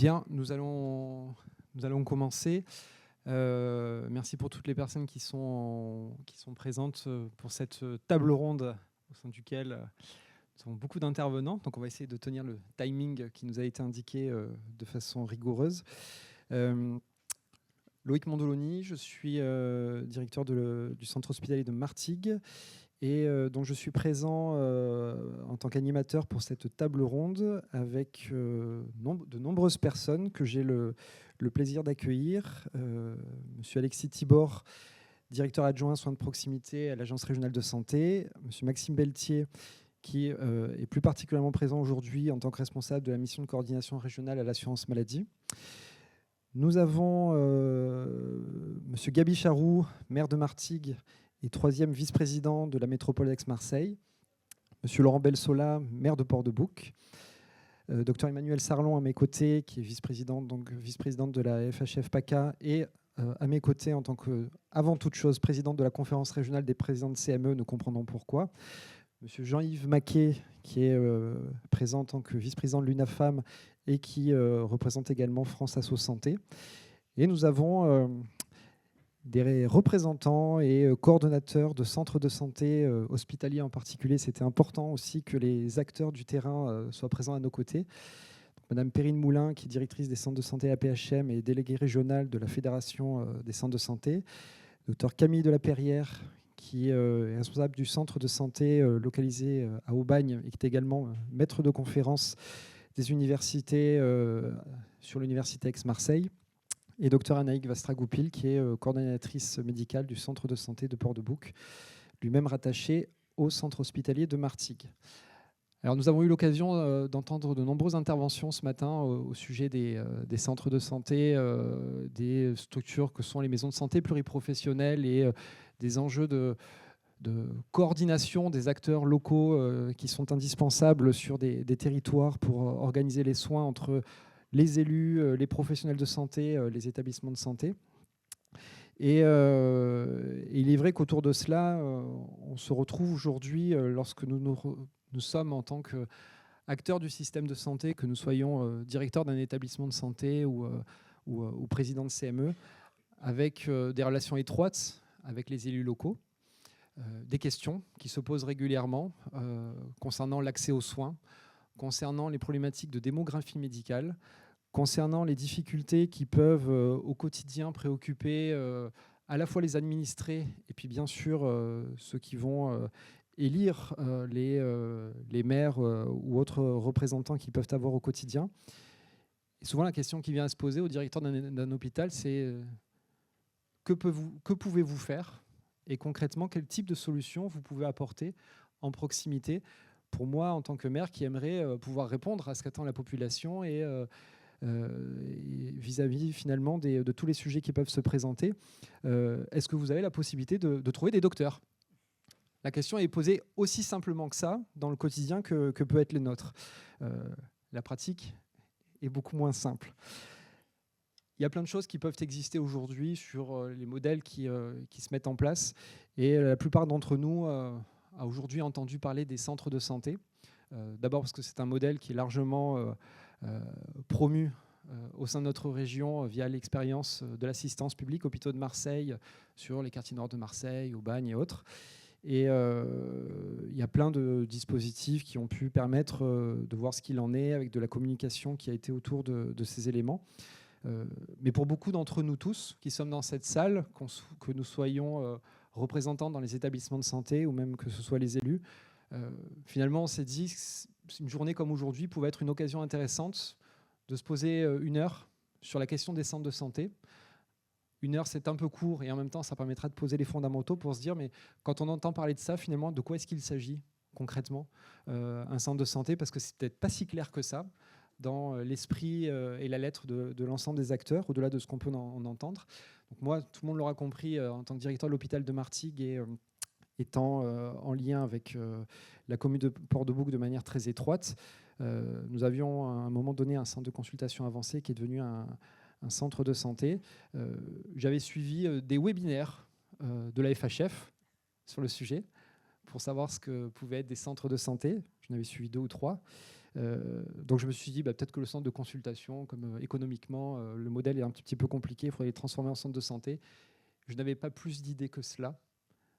Bien, nous allons commencer. Merci pour toutes les personnes qui sont présentes pour cette table ronde au sein duquel nous avons beaucoup d'intervenants. Donc on va essayer de tenir le timing qui nous a été indiqué de façon rigoureuse. Loïc Mondoloni, je suis directeur du centre hospitalier de Martigues et donc je suis présent en tant qu'animateur pour cette table ronde avec de nombreuses personnes que j'ai le plaisir d'accueillir. Monsieur Alexis Thibord, directeur adjoint soins de proximité à l'Agence régionale de santé. Monsieur Maxime Beltier, qui est plus particulièrement présent aujourd'hui en tant que responsable de la mission de coordination régionale à l'assurance maladie. Nous avons monsieur Gaby Charroux, maire de Martigues et troisième vice-président de la métropole d'Aix-Marseille. Monsieur Laurent Belsola, maire de Port-de-Bouc. Docteur Emmanuel Sarlon à mes côtés, qui est vice-présidente de la FHF PACA et à mes côtés en tant que, avant toute chose, présidente de la conférence régionale des présidents de CME, nous comprendrons pourquoi. Monsieur Jean-Yves Maquet, qui est présent en tant que vice-président de l'UNAFAM et qui représente également France Asso Santé. Et nous avons des représentants et coordonnateurs de centres de santé hospitaliers en particulier. C'était important aussi que les acteurs du terrain soient présents à nos côtés. Donc, Madame Perrine Moulin, qui est directrice des centres de santé APHM et déléguée régionale de la Fédération des centres de santé. Docteur Camille Delaperrière, qui est responsable du centre de santé localisé à Aubagne et qui est également maître de conférence des universités sur l'université Aix-Marseille. Et Dr Anaïk Vastragoupil, qui est coordonnatrice médicale du centre de santé de Port-de-Bouc, lui-même rattaché au centre hospitalier de Martigues. Alors, nous avons eu l'occasion d'entendre de nombreuses interventions ce matin au sujet des centres de santé, des structures que sont les maisons de santé pluriprofessionnelles et des enjeux de coordination des acteurs locaux qui sont indispensables sur des territoires pour organiser les soins entre les élus, les professionnels de santé, les établissements de santé. Et il est vrai qu'autour de cela, on se retrouve aujourd'hui lorsque nous sommes en tant qu'acteurs du système de santé, que nous soyons directeurs d'un établissement de santé ou président de CME, avec des relations étroites avec les élus locaux, des questions qui se posent régulièrement concernant l'accès aux soins, concernant les problématiques de démographie médicale, concernant les difficultés qui peuvent au quotidien préoccuper à la fois les administrés et puis bien sûr ceux qui vont élire les maires ou autres représentants qu'ils peuvent avoir au quotidien. Et souvent la question qui vient à se poser au directeur d'un hôpital, c'est que pouvez-vous faire et concrètement quel type de solution vous pouvez apporter en proximité pour moi en tant que maire qui aimerait pouvoir répondre à ce qu'attend la population et vis-à-vis finalement de tous les sujets qui peuvent se présenter. Est-ce que vous avez la possibilité de trouver des docteurs ? La question est posée aussi simplement que ça dans le quotidien que peut être le nôtre. La pratique est beaucoup moins simple. Il y a plein de choses qui peuvent exister aujourd'hui sur les modèles qui se mettent en place et la plupart d'entre nous a aujourd'hui entendu parler des centres de santé. D'abord parce que c'est un modèle qui est largement promu au sein de notre région via l'expérience de l'assistance publique hôpitaux de Marseille sur les quartiers nord de Marseille, Aubagne et autres. Et il y a plein de dispositifs qui ont pu permettre de voir ce qu'il en est avec de la communication qui a été autour de ces éléments. Mais pour beaucoup d'entre nous tous qui sommes dans cette salle, que nous soyons représentants dans les établissements de santé ou même que ce soit les élus, finalement on s'est dit qu'une journée comme aujourd'hui pouvait être une occasion intéressante de se poser une heure sur la question des centres de santé. Une heure, c'est un peu court et en même temps, ça permettra de poser les fondamentaux pour se dire, mais quand on entend parler de ça, finalement, de quoi est-ce qu'il s'agit concrètement un centre de santé ? Parce que c'est peut-être pas si clair que ça dans l'esprit et la lettre de l'ensemble des acteurs, au-delà de ce qu'on peut en entendre. Donc moi, tout le monde l'aura compris, en tant que directeur de l'hôpital de Martigues et étant en lien avec la commune de Port-de-Bouc de manière très étroite, nous avions à un moment donné un centre de consultation avancée qui est devenu un centre de santé. J'avais suivi des webinaires de la FHF sur le sujet pour savoir ce que pouvaient être des centres de santé. J'en avais suivi 2 ou 3. Donc je me suis dit, peut-être que le centre de consultation, comme économiquement, le modèle est un petit peu compliqué, il faudrait les transformer en centre de santé. Je n'avais pas plus d'idées que cela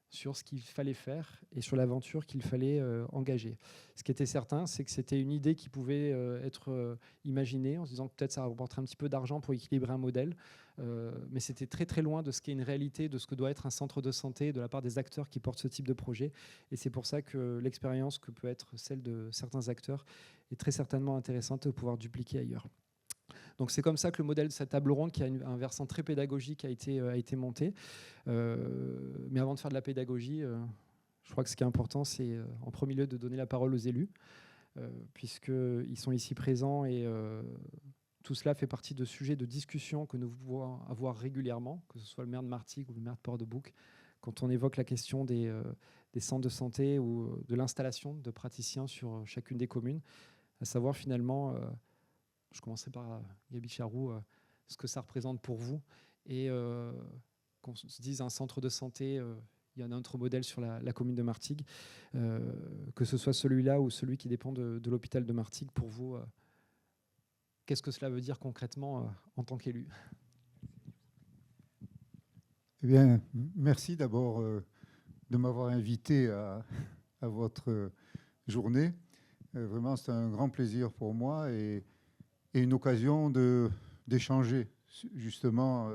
sur ce qu'il fallait faire et sur l'aventure qu'il fallait engager. Ce qui était certain, c'est que c'était une idée qui pouvait être imaginée en se disant que peut-être ça rapporterait un petit peu d'argent pour équilibrer un modèle, mais c'était très très loin de ce qu'est une réalité, de ce que doit être un centre de santé de la part des acteurs qui portent ce type de projet. Et c'est pour ça que l'expérience que peut être celle de certains acteurs est très certainement intéressante de pouvoir dupliquer ailleurs. Donc c'est comme ça que le modèle de cette table ronde, qui a un versant très pédagogique, a été monté. Mais avant de faire de la pédagogie, je crois que ce qui est important, c'est en premier lieu de donner la parole aux élus, puisqu'ils sont ici présents et tout cela fait partie de sujets de discussion que nous pouvons avoir régulièrement, que ce soit le maire de Martigues ou le maire de Port-de-Bouc, quand on évoque la question des centres de santé ou de l'installation de praticiens sur chacune des communes, à savoir finalement... je commencerai par Gabi Charroux, ce que ça représente pour vous. Et qu'on se dise un centre de santé, il y a un autre modèle sur la commune de Martigues, que ce soit celui-là ou celui qui dépend de l'hôpital de Martigues, pour vous, qu'est-ce que cela veut dire concrètement en tant qu'élu? Eh bien, merci d'abord de m'avoir invité à votre journée. Vraiment, c'est un grand plaisir pour moi et une occasion d'échanger justement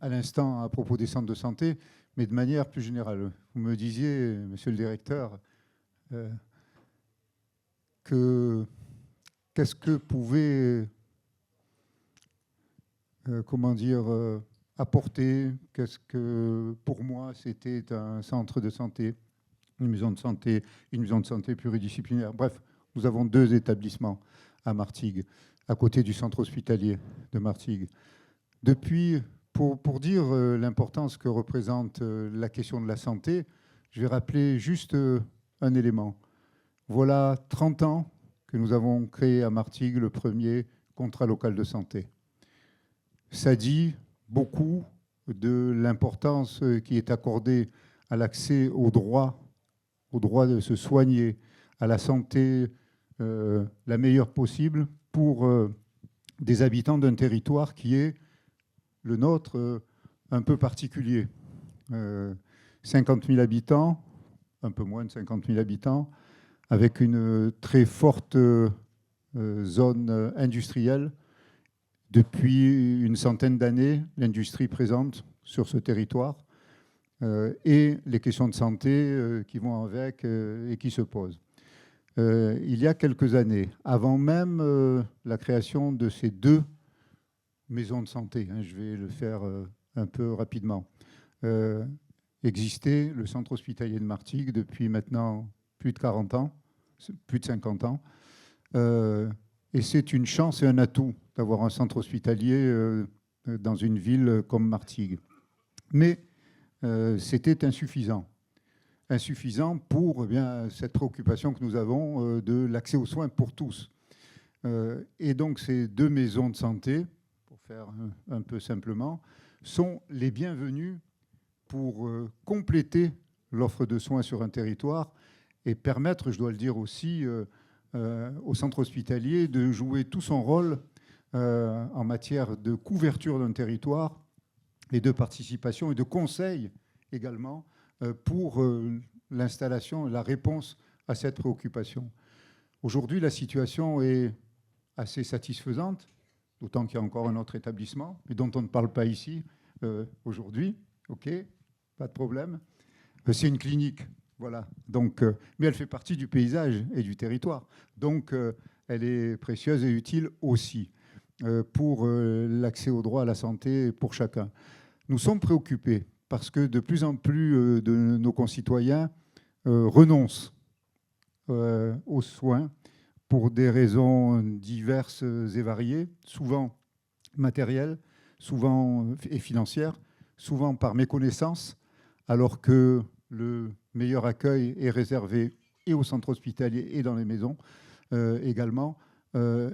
à l'instant à propos des centres de santé, mais de manière plus générale. Vous me disiez, monsieur le directeur, qu'est-ce que pouvait, comment dire, apporter, qu'est-ce que pour moi c'était un centre de santé, une maison de santé pluridisciplinaire. Bref, nous avons 2 établissements à Martigues, à côté du centre hospitalier de Martigues. Depuis, pour dire l'importance que représente la question de la santé, je vais rappeler juste un élément. Voilà 30 ans que nous avons créé à Martigues le premier contrat local de santé. Ça dit beaucoup de l'importance qui est accordée à l'accès au droit de se soigner, à la santé la meilleure possible pour des habitants d'un territoire qui est le nôtre, un peu particulier. 50 000 habitants, un peu moins de 50 000 habitants, avec une très forte zone industrielle. Depuis une centaine d'années, l'industrie présente sur ce territoire et les questions de santé qui vont avec et qui se posent. Il y a quelques années, avant même la création de ces 2 maisons de santé, je vais le faire un peu rapidement, existait le centre hospitalier de Martigues depuis maintenant plus de 40 ans, plus de 50 ans. Et c'est une chance et un atout d'avoir un centre hospitalier dans une ville comme Martigues. Mais c'était insuffisant. Insuffisant pour cette préoccupation que nous avons de l'accès aux soins pour tous. Et donc ces 2 maisons de santé, pour faire un peu simplement, sont les bienvenues pour compléter l'offre de soins sur un territoire et permettre, je dois le dire aussi, au centre hospitalier de jouer tout son rôle en matière de couverture d'un territoire et de participation et de conseil également pour l'installation, la réponse à cette préoccupation. Aujourd'hui, la situation est assez satisfaisante, d'autant qu'il y a encore un autre établissement, mais dont on ne parle pas ici aujourd'hui. OK, pas de problème. C'est une clinique, voilà. Donc, mais elle fait partie du paysage et du territoire. Donc, elle est précieuse et utile aussi pour l'accès au droit à la santé pour chacun. Nous sommes préoccupés parce que de plus en plus de nos concitoyens renoncent aux soins pour des raisons diverses et variées, souvent matérielles, souvent et financières, souvent par méconnaissance, alors que le meilleur accueil est réservé et au centre hospitalier et dans les maisons également.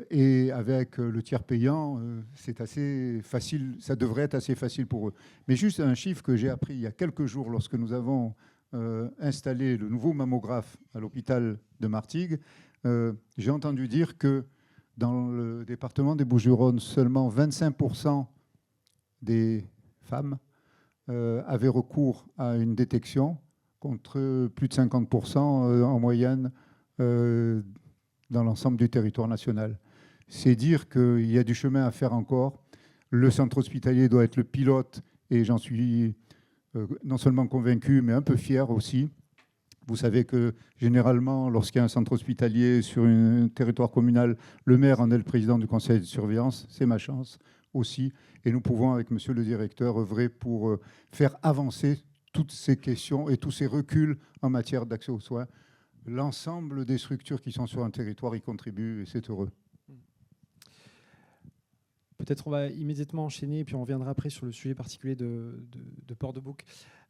Et avec le tiers payant, c'est assez facile, ça devrait être assez facile pour eux. Mais juste un chiffre que j'ai appris il y a quelques jours lorsque nous avons installé le nouveau mammographe à l'hôpital de Martigues, J'ai entendu dire que dans le département des Bouches-du-Rhône, seulement 25% des femmes avaient recours à une détection, contre plus de 50% en moyenne dans l'ensemble du territoire national. C'est dire qu'il y a du chemin à faire encore. Le centre hospitalier doit être le pilote, et j'en suis non seulement convaincu, mais un peu fier aussi. Vous savez que généralement, lorsqu'il y a un centre hospitalier sur un territoire communal, le maire en est le président du conseil de surveillance. C'est ma chance aussi. Et nous pouvons, avec monsieur le directeur, œuvrer pour faire avancer toutes ces questions et tous ces reculs en matière d'accès aux soins. L'ensemble des structures qui sont sur un territoire y contribuent, et c'est heureux. Peut-être on va immédiatement enchaîner, et puis on reviendra après sur le sujet particulier de Port-de-Bouc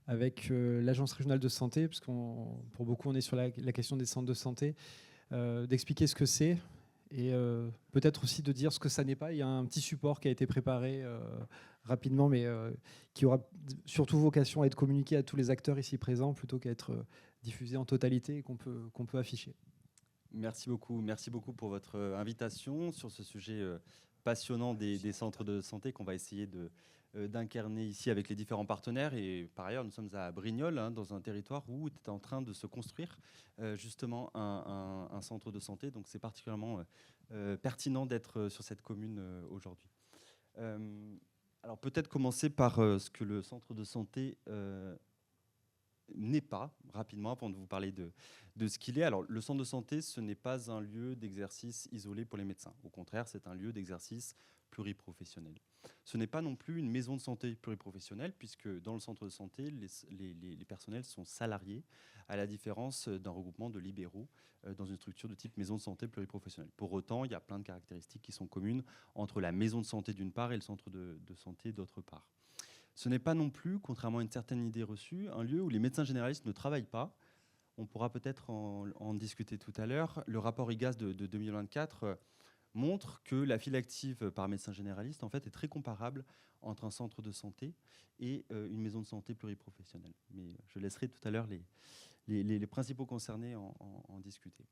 avec l'Agence régionale de santé, parce que pour beaucoup, on est sur la question des centres de santé, d'expliquer ce que c'est, et peut-être aussi de dire ce que ça n'est pas. Il y a un petit support qui a été préparé rapidement, mais qui aura surtout vocation à être communiqué à tous les acteurs ici présents, plutôt qu'à être diffusé en totalité et qu'on peut afficher. Merci beaucoup pour votre invitation sur ce sujet passionnant des centres de santé qu'on va essayer d'incarner ici avec les différents partenaires. Et par ailleurs, nous sommes à Brignoles, dans un territoire où est en train de se construire justement un centre de santé. Donc c'est particulièrement pertinent d'être sur cette commune aujourd'hui. Alors peut-être commencer par ce que le centre de santé n'est pas, rapidement, avant de vous parler de ce qu'il est. Alors, le centre de santé, ce n'est pas un lieu d'exercice isolé pour les médecins. Au contraire, c'est un lieu d'exercice pluriprofessionnel. Ce n'est pas non plus une maison de santé pluriprofessionnelle, puisque dans le centre de santé, les personnels sont salariés, à la différence d'un regroupement de libéraux dans une structure de type maison de santé pluriprofessionnelle. Pour autant, il y a plein de caractéristiques qui sont communes entre la maison de santé d'une part et le centre de santé d'autre part. Ce n'est pas non plus, contrairement à une certaine idée reçue, un lieu où les médecins généralistes ne travaillent pas. On pourra peut-être en discuter tout à l'heure. Le rapport IGAS de 2024 montre que la file active par médecin généraliste en fait, est très comparable entre un centre de santé et une maison de santé pluriprofessionnelle. Mais je laisserai tout à l'heure les principaux concernés en discuter.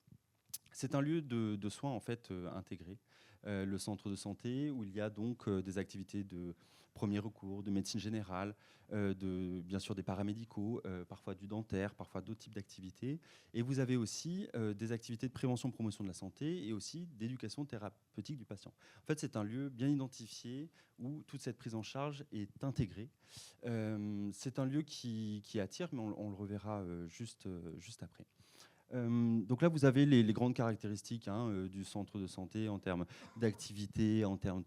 C'est un lieu de soins en fait, intégré, le centre de santé, où il y a donc des activités de premier recours, de médecine générale, bien sûr des paramédicaux, parfois du dentaire, parfois d'autres types d'activités. Et vous avez aussi des activités de prévention, promotion de la santé et aussi d'éducation thérapeutique du patient. En fait, c'est un lieu bien identifié où toute cette prise en charge est intégrée. C'est un lieu qui attire, mais on le reverra juste après. Donc là, vous avez les grandes caractéristiques du centre de santé en termes d'activité, en termes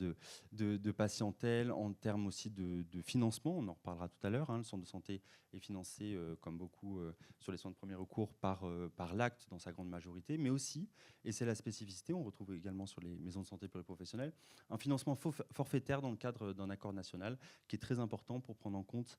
de patientèle, en termes aussi de financement. On en reparlera tout à l'heure. Le centre de santé est financé, comme beaucoup sur les soins de premier recours, par l'acte dans sa grande majorité, mais aussi, et c'est la spécificité, on retrouve également sur les maisons de santé pluriprofessionnelles, un financement forfaitaire dans le cadre d'un accord national qui est très important pour prendre en compte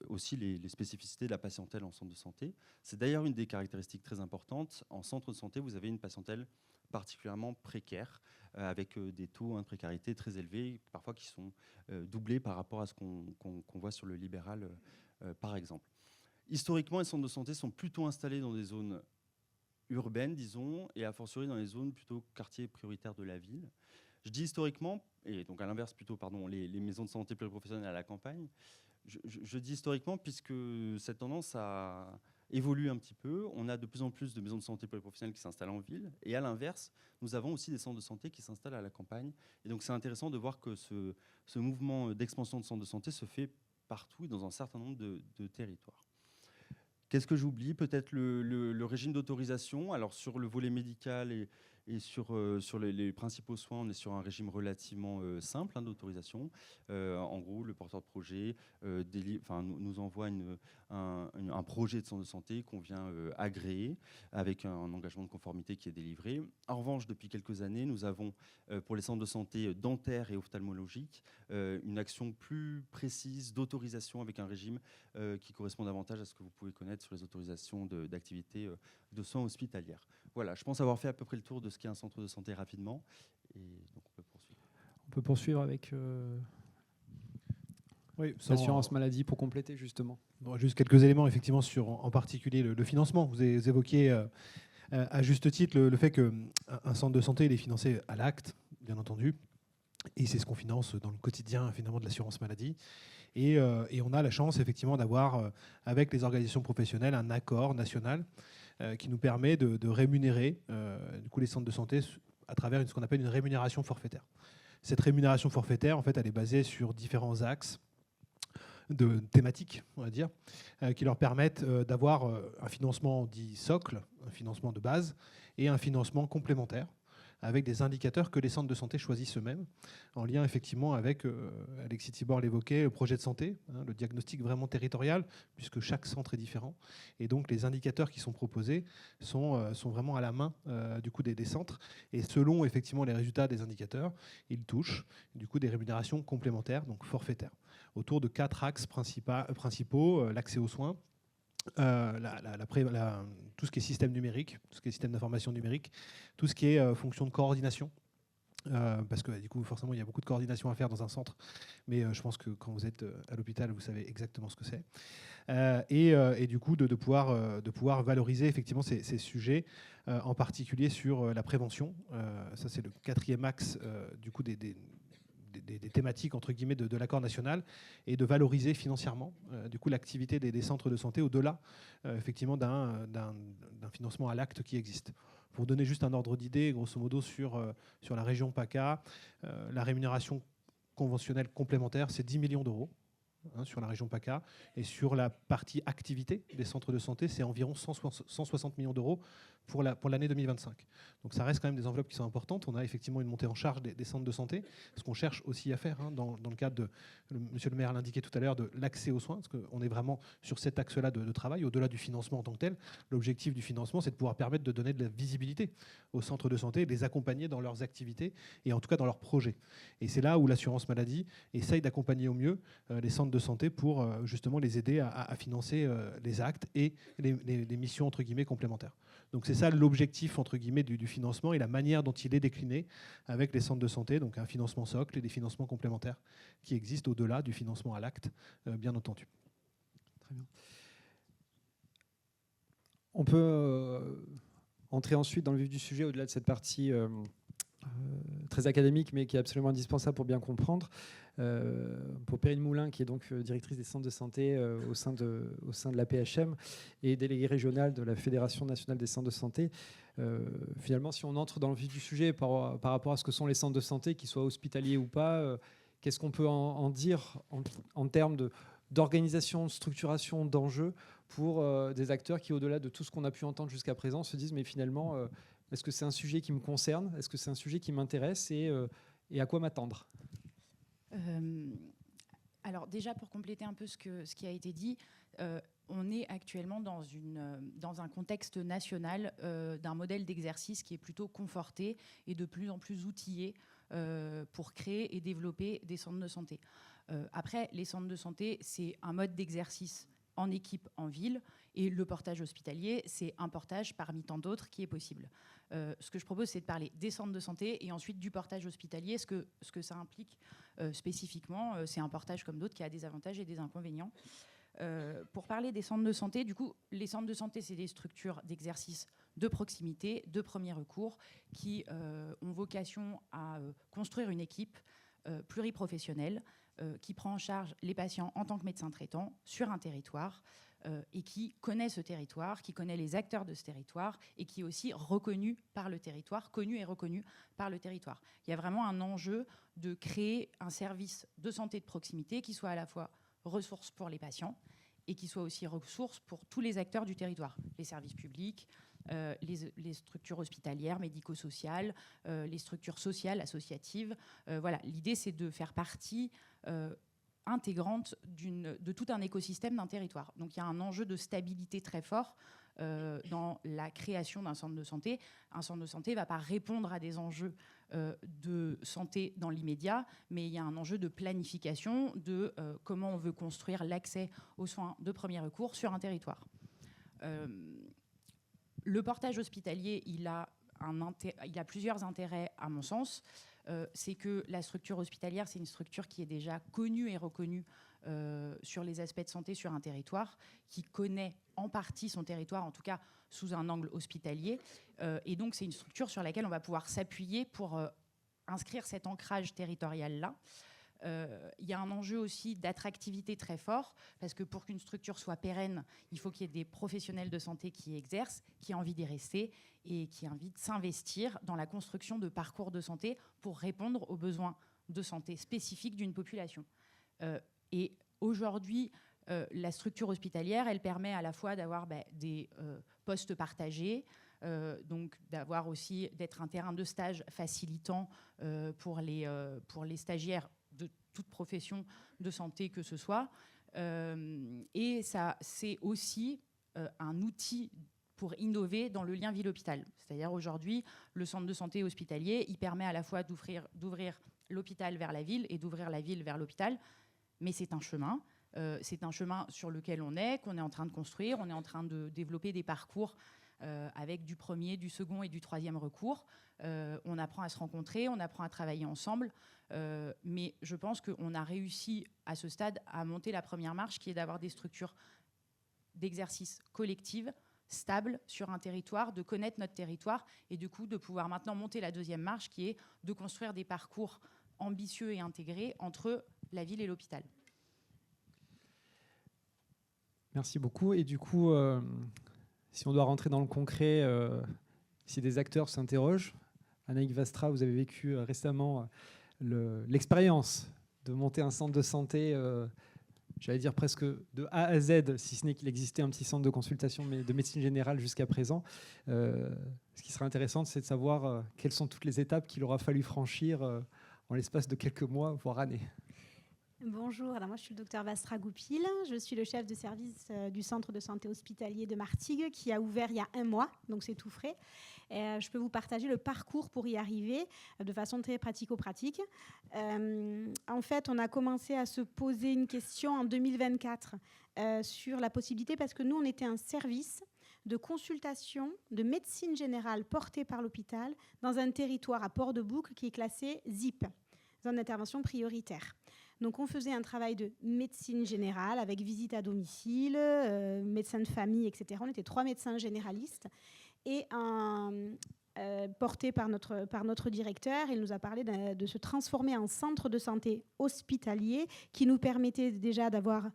aussi les spécificités de la patientèle en centre de santé. C'est d'ailleurs une des caractéristiques très importantes. En centre de santé, vous avez une patientèle particulièrement précaire, avec des taux de précarité très élevés, parfois qui sont doublés par rapport à ce qu'on voit sur le libéral, par exemple. Historiquement, les centres de santé sont plutôt installés dans des zones urbaines, disons, et a fortiori dans les zones plutôt quartiers prioritaires de la ville. Je dis historiquement, et donc à l'inverse plutôt, les maisons de santé pluriprofessionnelles à la campagne. Je dis historiquement puisque cette tendance évolue un petit peu. On a de plus en plus de maisons de santé pluriprofessionnelles qui s'installent en ville. Et à l'inverse, nous avons aussi des centres de santé qui s'installent à la campagne. Et donc c'est intéressant de voir que ce mouvement d'expansion de centres de santé se fait partout et dans un certain nombre de territoires. Qu'est-ce que j'oublie? Peut-être le régime d'autorisation. Alors sur le volet médical et sur les principaux soins, on est sur un régime relativement simple d'autorisation. En gros, le porteur de projet nous envoie un projet de centre de santé qu'on vient agréer avec un engagement de conformité qui est délivré. En revanche, depuis quelques années, nous avons pour les centres de santé dentaires et ophtalmologiques une action plus précise d'autorisation avec un régime qui correspond davantage à ce que vous pouvez connaître sur les autorisations d'activités de soins hospitalières. Voilà, je pense avoir fait à peu près le tour de ce qu'est un centre de santé rapidement. Et donc on peut poursuivre. On peut poursuivre avec l'assurance maladie pour compléter justement. Juste quelques éléments effectivement sur en particulier le financement. Vous évoquiez À juste titre, le fait qu'un centre de santé il est financé à l'acte, bien entendu, et c'est ce qu'on finance dans le quotidien finalement de l'assurance maladie. Et on a la chance effectivement d'avoir, avec les organisations professionnelles, un accord national qui nous permet de rémunérer du coup, les centres de santé à travers ce qu'on appelle une rémunération forfaitaire. Cette rémunération forfaitaire, en fait, elle est basée sur différents axes de thématiques, on va dire, qui leur permettent d'avoir un financement dit socle, un financement de base, et un financement complémentaire, avec des indicateurs que les centres de santé choisissent eux-mêmes, en lien effectivement avec, Alexis Thibord l'évoquait, le projet de santé, le diagnostic vraiment territorial, puisque chaque centre est différent. Et donc les indicateurs qui sont proposés sont vraiment à la main du coup des centres. Et selon effectivement les résultats des indicateurs, ils touchent du coup des rémunérations complémentaires, donc forfaitaires, autour de 4 axes principaux, l'accès aux soins, tout ce qui est système numérique, tout ce qui est système d'information numérique, tout ce qui est fonction de coordination, parce que du coup forcément il y a beaucoup de coordination à faire dans un centre, mais je pense que quand vous êtes à l'hôpital vous savez exactement ce que c'est, et du coup de pouvoir valoriser effectivement ces sujets, en particulier sur la prévention. Ça c'est le 4e axe du coup des thématiques entre guillemets de l'accord national, et de valoriser financièrement du coup l'activité des centres de santé au-delà effectivement d'un financement à l'acte qui existe. Pour donner juste un ordre d'idée, grosso modo sur la région PACA, la rémunération conventionnelle complémentaire c'est 10 millions d'euros sur la région PACA, et sur la partie activité des centres de santé c'est environ 160 millions d'euros pour l'année 2025. Donc ça reste quand même des enveloppes qui sont importantes. On a effectivement une montée en charge des centres de santé, ce qu'on cherche aussi à faire dans le cadre de, monsieur le maire l'indiquait tout à l'heure, de l'accès aux soins, parce qu'on est vraiment sur cet axe-là de travail, au-delà du financement en tant que tel. L'objectif du financement, c'est de pouvoir permettre de donner de la visibilité aux centres de santé, de les accompagner dans leurs activités, et en tout cas dans leurs projets. Et c'est là où l'assurance maladie essaye d'accompagner au mieux les centres de santé pour justement les aider à financer les actes et les missions entre guillemets complémentaires. Donc c'est ça l'objectif entre guillemets du financement, et la manière dont il est décliné avec les centres de santé, donc un financement socle et des financements complémentaires qui existent au-delà du financement à l'acte, bien entendu. Très bien. On peut entrer ensuite dans le vif du sujet, au-delà de cette partie très académique, mais qui est absolument indispensable pour bien comprendre. Pour Perrine Moulin, qui est donc directrice des centres de santé au sein de l'APHM et déléguée régionale de la Fédération nationale des centres de santé. Finalement, si on entre dans le vif du sujet par rapport à ce que sont les centres de santé, qu'ils soient hospitaliers ou pas, qu'est-ce qu'on peut en dire en termes d'organisation, de structuration, d'enjeux pour des acteurs qui, au-delà de tout ce qu'on a pu entendre jusqu'à présent, se disent mais finalement, est-ce que c'est un sujet qui me concerne? Est-ce que c'est un sujet qui m'intéresse? Et à quoi m'attendre? Alors déjà, pour compléter un peu ce qui a été dit, on est actuellement dans un contexte national d'un modèle d'exercice qui est plutôt conforté et de plus en plus outillé pour créer et développer des centres de santé. Après, les centres de santé, c'est un mode d'exercice en équipe, en ville, et le portage hospitalier, c'est un portage parmi tant d'autres qui est possible. Ce que je propose, c'est de parler des centres de santé et ensuite du portage hospitalier, ce que ça implique spécifiquement. C'est un portage comme d'autres qui a des avantages et des inconvénients. Pour parler des centres de santé, du coup, les centres de santé, c'est des structures d'exercice de proximité, de premier recours, qui ont vocation à construire une équipe pluriprofessionnelle qui prend en charge les patients en tant que médecin traitant sur un territoire et qui connaît ce territoire, qui connaît les acteurs de ce territoire et qui est aussi reconnu par le territoire, connu et reconnu par le territoire. Il y a vraiment un enjeu de créer un service de santé de proximité qui soit à la fois ressource pour les patients et qui soit aussi ressource pour tous les acteurs du territoire, les services publics, les structures hospitalières, médico-sociales, les structures sociales, associatives. Voilà. L'idée, c'est de faire partie intégrante de tout un écosystème d'un territoire. Donc il y a un enjeu de stabilité très fort dans la création d'un centre de santé. Un centre de santé ne va pas répondre à des enjeux de santé dans l'immédiat, mais il y a un enjeu de planification de comment on veut construire l'accès aux soins de premier recours sur un territoire. Le portage hospitalier, il a plusieurs intérêts à mon sens. c'est que la structure hospitalière, c'est une structure qui est déjà connue et reconnue sur les aspects de santé sur un territoire, qui connaît en partie son territoire, en tout cas sous un angle hospitalier. Et donc, c'est une structure sur laquelle on va pouvoir s'appuyer pour inscrire cet ancrage territorial-là. Il y a un enjeu aussi d'attractivité très fort, parce que pour qu'une structure soit pérenne, il faut qu'il y ait des professionnels de santé qui y exercent, qui aient envie d'y rester et qui aient envie de s'investir dans la construction de parcours de santé pour répondre aux besoins de santé spécifiques d'une population. Et aujourd'hui, la structure hospitalière, elle permet à la fois d'avoir des postes partagés, donc d'avoir aussi d'être un terrain de stage facilitant pour les stagiaires de toute profession de santé que ce soit. Et ça, c'est aussi un outil pour innover dans le lien ville-hôpital. C'est-à-dire aujourd'hui, le centre de santé hospitalier, il permet à la fois d'ouvrir l'hôpital vers la ville et d'ouvrir la ville vers l'hôpital, mais c'est un chemin. C'est un chemin sur lequel qu'on est en train de construire, on est en train de développer des parcours avec du premier, du second et du troisième recours. On apprend à se rencontrer, on apprend à travailler ensemble, mais je pense qu'on a réussi à ce stade à monter la première marche, qui est d'avoir des structures d'exercice collectives, stables sur un territoire, de connaître notre territoire et du coup de pouvoir maintenant monter la deuxième marche, qui est de construire des parcours ambitieux et intégrés entre la ville et l'hôpital. Merci beaucoup. Et du coup, si on doit rentrer dans le concret, si des acteurs s'interrogent, Anaïk Vastra, vous avez vécu récemment l'expérience de monter un centre de santé, j'allais dire presque de A à Z, si ce n'est qu'il existait un petit centre de consultation de médecine générale jusqu'à présent. Ce qui serait intéressant, c'est de savoir quelles sont toutes les étapes qu'il aura fallu franchir en l'espace de quelques mois, voire années. Bonjour, alors moi je suis le docteur Vastra Goupil, je suis le chef de service du centre de santé hospitalier de Martigues qui a ouvert il y a 1 mois, donc c'est tout frais. Je peux vous partager le parcours pour y arriver de façon très pratico-pratique. En fait, on a commencé à se poser une question en 2024 sur la possibilité, parce que nous on était un service de consultation de médecine générale porté par l'hôpital dans un territoire à Port-de-Boucle qui est classé ZIP, zone d'intervention prioritaire. Donc, on faisait un travail de médecine générale avec visite à domicile, médecin de famille, etc. On était 3 médecins généralistes et porté par notre directeur. Il nous a parlé de se transformer en centre de santé hospitalier qui nous permettait déjà d'avoir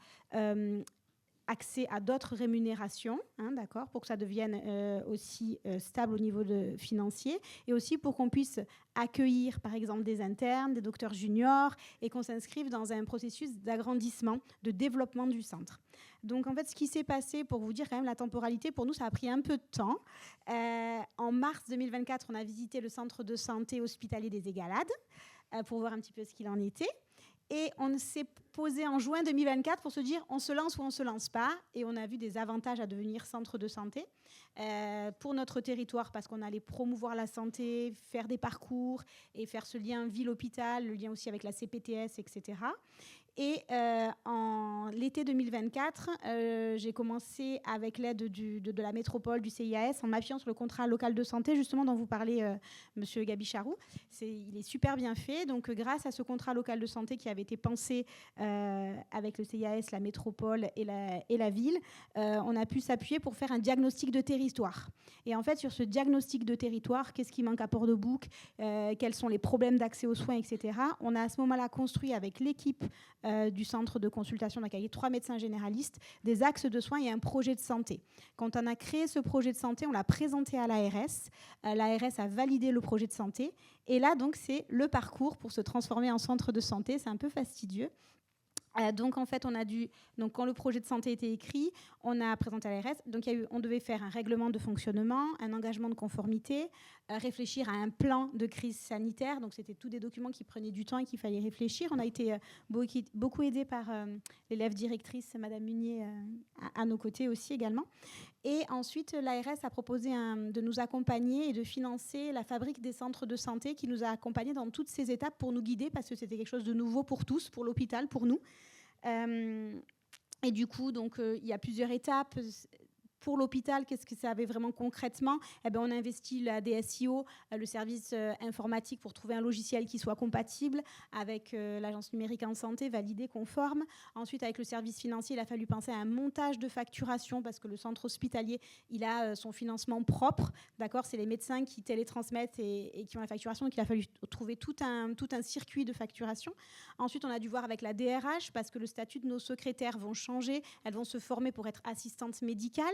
accès à d'autres rémunérations, d'accord, pour que ça devienne aussi stable au niveau financier, et aussi pour qu'on puisse accueillir, par exemple, des internes, des docteurs juniors, et qu'on s'inscrive dans un processus d'agrandissement, de développement du centre. Donc, en fait, ce qui s'est passé, pour vous dire quand même la temporalité, pour nous, ça a pris un peu de temps. En mars 2024, on a visité le centre de santé hospitalier des Égalades pour voir un petit peu ce qu'il en était. Et on s'est posé en juin 2024 pour se dire on se lance ou on ne se lance pas. Et on a vu des avantages à devenir centre de santé pour notre territoire, parce qu'on allait promouvoir la santé, faire des parcours et faire ce lien ville-hôpital, le lien aussi avec la CPTS, etc. Et en l'été 2024, j'ai commencé avec l'aide de la métropole, du CIAS, en m'appuyant sur le contrat local de santé, justement, dont vous parlez, Monsieur Gabi Charroux. Il est super bien fait. Donc, grâce à ce contrat local de santé qui avait été pensé avec le CIAS, la métropole et la ville, on a pu s'appuyer pour faire un diagnostic de territoire. Et en fait, sur ce diagnostic de territoire, qu'est-ce qui manque à Port-de-Boucle, quels sont les problèmes d'accès aux soins, etc. On a à ce moment-là construit avec l'équipe du centre de consultation, donc avec 3 médecins généralistes, des axes de soins et un projet de santé. Quand on a créé ce projet de santé, on l'a présenté à l'ARS. L'ARS a validé le projet de santé. Et là, donc, c'est le parcours pour se transformer en centre de santé. C'est un peu fastidieux. Donc, en fait, donc, quand le projet de santé était écrit, on a présenté à l'ARS. Donc, on devait faire un règlement de fonctionnement, un engagement de conformité, réfléchir à un plan de crise sanitaire. Donc, c'était tous des documents qui prenaient du temps et qu'il fallait réfléchir. On a été beaucoup aidés par l'élève directrice, Madame Munier, à nos côtés aussi également. Et ensuite, l'ARS a proposé de nous accompagner et de financer la fabrique des centres de santé, qui nous a accompagnés dans toutes ces étapes pour nous guider, parce que c'était quelque chose de nouveau pour tous, pour l'hôpital, pour nous. Et du coup, donc, il y a plusieurs étapes. Pour l'hôpital, qu'est-ce que ça avait vraiment concrètement? On a investi la DSIO, le service informatique, pour trouver un logiciel qui soit compatible avec l'Agence numérique en santé, validé, conforme. Ensuite, avec le service financier, il a fallu penser à un montage de facturation parce que le centre hospitalier, il a son financement propre. D'accord, c'est les médecins qui télétransmettent et qui ont la facturation. Donc, il a fallu trouver tout un circuit de facturation. Ensuite, on a dû voir avec la DRH parce que le statut de nos secrétaires vont changer. Elles vont se former pour être assistantes médicales.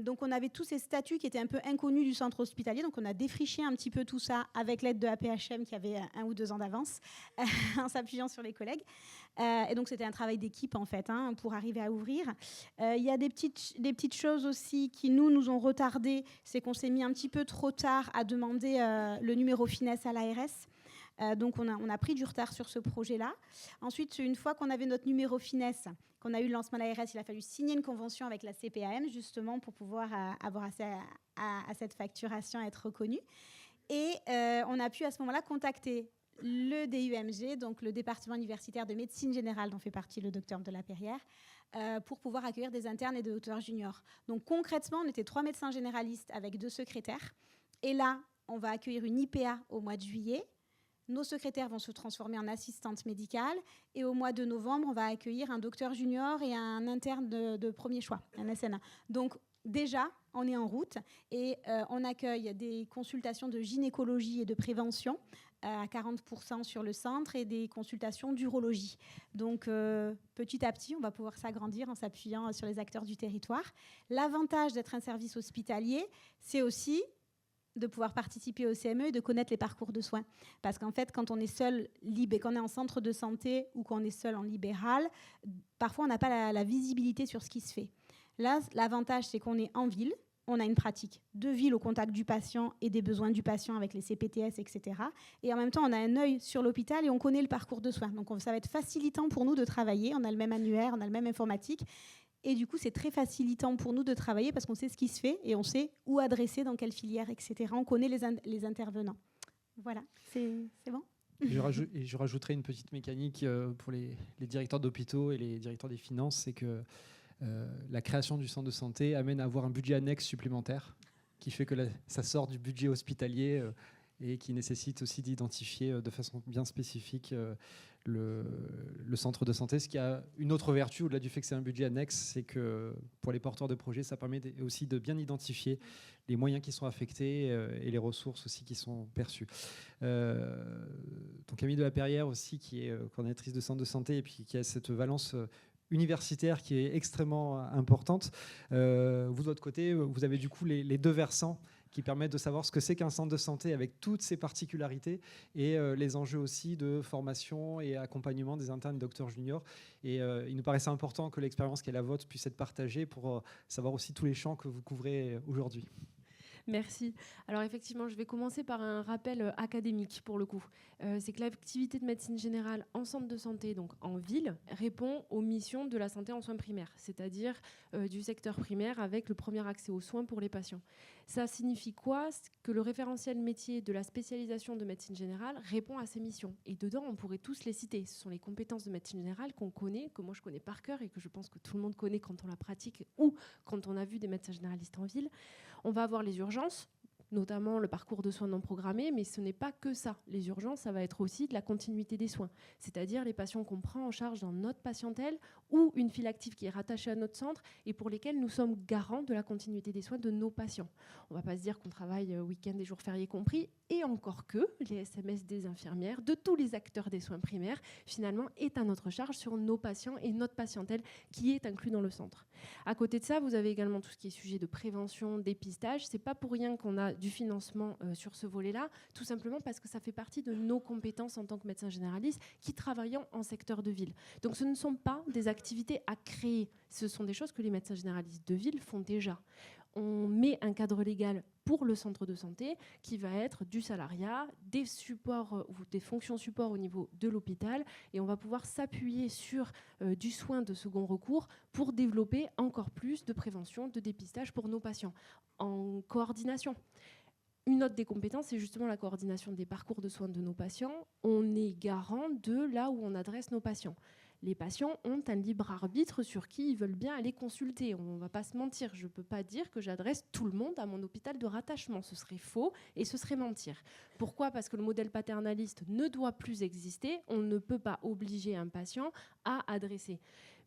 Donc on avait tous ces statuts qui étaient un peu inconnus du centre hospitalier, donc on a défriché un petit peu tout ça avec l'aide de APHM qui avait 1 ou 2 ans d'avance en s'appuyant sur les collègues, et donc c'était un travail d'équipe en fait pour arriver à ouvrir. Il y a des petites choses aussi qui nous ont retardé, c'est qu'on s'est mis un petit peu trop tard à demander le numéro finesse à l'ARS. Donc on a pris du retard sur ce projet-là. Ensuite, une fois qu'on avait notre numéro finesse, qu'on a eu le lancement de l'ARS, il a fallu signer une convention avec la CPAM, justement, pour pouvoir avoir accès à cette facturation, être reconnu. Et on a pu à ce moment-là contacter le DUMG, donc le département universitaire de médecine générale dont fait partie le docteur de la Perrière, pour pouvoir accueillir des internes et des docteurs juniors. Donc concrètement, on était 3 médecins généralistes avec 2 secrétaires. Et là, on va accueillir une IPA au mois de juillet. Nos secrétaires vont se transformer en assistantes médicales. Et au mois de novembre, on va accueillir un docteur junior et un interne de premier choix, un SNA. Donc déjà, on est en route et on accueille des consultations de gynécologie et de prévention à 40% sur le centre et des consultations d'urologie. Donc petit à petit, on va pouvoir s'agrandir en s'appuyant sur les acteurs du territoire. L'avantage d'être un service hospitalier, c'est aussi de pouvoir participer au CME et de connaître les parcours de soins. Parce qu'en fait, quand on est seul, qu'on est en centre de santé ou qu'on est seul en libéral, parfois on n'a pas la visibilité sur ce qui se fait. Là, l'avantage, c'est qu'on est en ville, on a une pratique de ville au contact du patient et des besoins du patient avec les CPTS, etc. Et en même temps, on a un œil sur l'hôpital et on connaît le parcours de soins. Donc ça va être facilitant pour nous de travailler. On a le même annuaire, on a le même informatique. Et du coup, c'est très facilitant pour nous de travailler parce qu'on sait ce qui se fait et on sait où adresser, dans quelle filière, etc. On connaît les intervenants. Voilà, c'est bon. Je rajouterai une petite mécanique pour les directeurs d'hôpitaux et les directeurs des finances, c'est que la création du centre de santé amène à avoir un budget annexe supplémentaire qui fait que ça sort du budget hospitalier et qui nécessite aussi d'identifier de façon bien spécifique le centre de santé. Ce qui a une autre vertu, au-delà du fait que c'est un budget annexe, c'est que pour les porteurs de projets, ça permet aussi de bien identifier les moyens qui sont affectés et les ressources aussi qui sont perçues. Donc Camille de la Perrière aussi, qui est coordinatrice de centre de santé et puis qui a cette valence universitaire qui est extrêmement importante. Vous, de votre côté, vous avez du coup les 2 versants qui permettent de savoir ce que c'est qu'un centre de santé avec toutes ses particularités et les enjeux aussi de formation et accompagnement des internes et docteurs juniors. Et il nous paraissait important que l'expérience qui est la vôtre puisse être partagée pour savoir aussi tous les champs que vous couvrez aujourd'hui. Merci. Alors effectivement, je vais commencer par un rappel académique pour le coup. C'est que l'activité de médecine générale en centre de santé, donc en ville, répond aux missions de la santé en soins primaires, c'est-à-dire du secteur primaire avec le premier accès aux soins pour les patients. Ça signifie quoi? Que le référentiel métier de la spécialisation de médecine générale répond à ces missions. Et dedans, on pourrait tous les citer. Ce sont les compétences de médecine générale qu'on connaît, que moi je connais par cœur et que je pense que tout le monde connaît quand on la pratique ou quand on a vu des médecins généralistes en ville. On va avoir les urgences, notamment le parcours de soins non programmés, mais ce n'est pas que ça. Les urgences, ça va être aussi de la continuité des soins, c'est-à-dire les patients qu'on prend en charge dans notre patientèle ou une file active qui est rattachée à notre centre et pour lesquels nous sommes garants de la continuité des soins de nos patients. On ne va pas se dire qu'on travaille week-end et jours fériés compris, et encore que les SMS des infirmières, de tous les acteurs des soins primaires, finalement, est à notre charge sur nos patients et notre patientèle qui est inclus dans le centre. À côté de ça, vous avez également tout ce qui est sujet de prévention, dépistage. Ce n'est pas pour rien qu'on a du financement sur ce volet-là, tout simplement parce que ça fait partie de nos compétences en tant que médecins généralistes qui travaillons en secteur de ville. Donc ce ne sont pas des activités à créer, ce sont des choses que les médecins généralistes de ville font déjà. On met un cadre légal pour le centre de santé qui va être du salariat, des supports ou des fonctions support au niveau de l'hôpital et on va pouvoir s'appuyer sur du soin de second recours pour développer encore plus de prévention, de dépistage pour nos patients en coordination. Une autre des compétences, c'est justement la coordination des parcours de soins de nos patients. On est garant de là où on adresse nos patients. Les patients ont un libre arbitre sur qui ils veulent bien aller consulter. On ne va pas se mentir. Je ne peux pas dire que j'adresse tout le monde à mon hôpital de rattachement. Ce serait faux et ce serait mentir. Pourquoi ? Parce que le modèle paternaliste ne doit plus exister. On ne peut pas obliger un patient à adresser.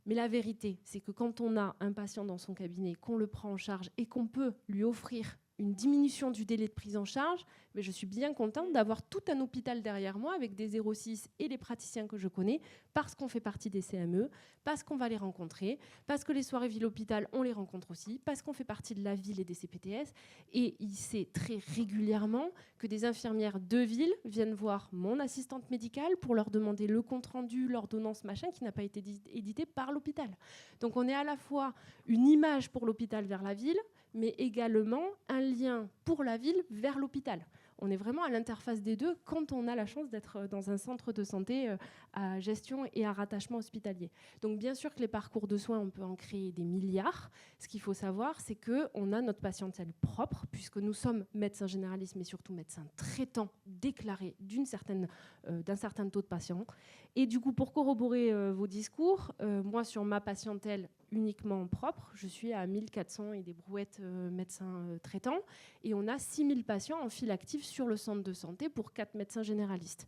Mais la vérité, c'est que quand on a un patient dans son cabinet, qu'on le prend en charge et qu'on peut lui offrir une diminution du délai de prise en charge, mais je suis bien contente d'avoir tout un hôpital derrière moi avec des 06 et les praticiens que je connais, parce qu'on fait partie des CME, parce qu'on va les rencontrer, parce que les soirées ville-hôpital, on les rencontre aussi, parce qu'on fait partie de la ville et des CPTS. Et il sait très régulièrement que des infirmières de ville viennent voir mon assistante médicale pour leur demander le compte-rendu, l'ordonnance, machin, qui n'a pas été édité par l'hôpital. Donc on est à la fois une image pour l'hôpital vers la ville, mais également un lien pour la ville vers l'hôpital. On est vraiment à l'interface des deux quand on a la chance d'être dans un centre de santé à gestion et à rattachement hospitalier. Donc bien sûr que les parcours de soins, on peut en créer des milliards. Ce qu'il faut savoir, c'est qu'on a notre patientèle propre, puisque nous sommes médecins généralistes, mais surtout médecins traitants déclarés d'un certain taux de patients. Et du coup, pour corroborer vos discours, moi, sur ma patientèle uniquement propre, je suis à 1400 et des brouettes médecins traitants, et on a 6000 patients en file active sur le centre de santé pour 4 médecins généralistes.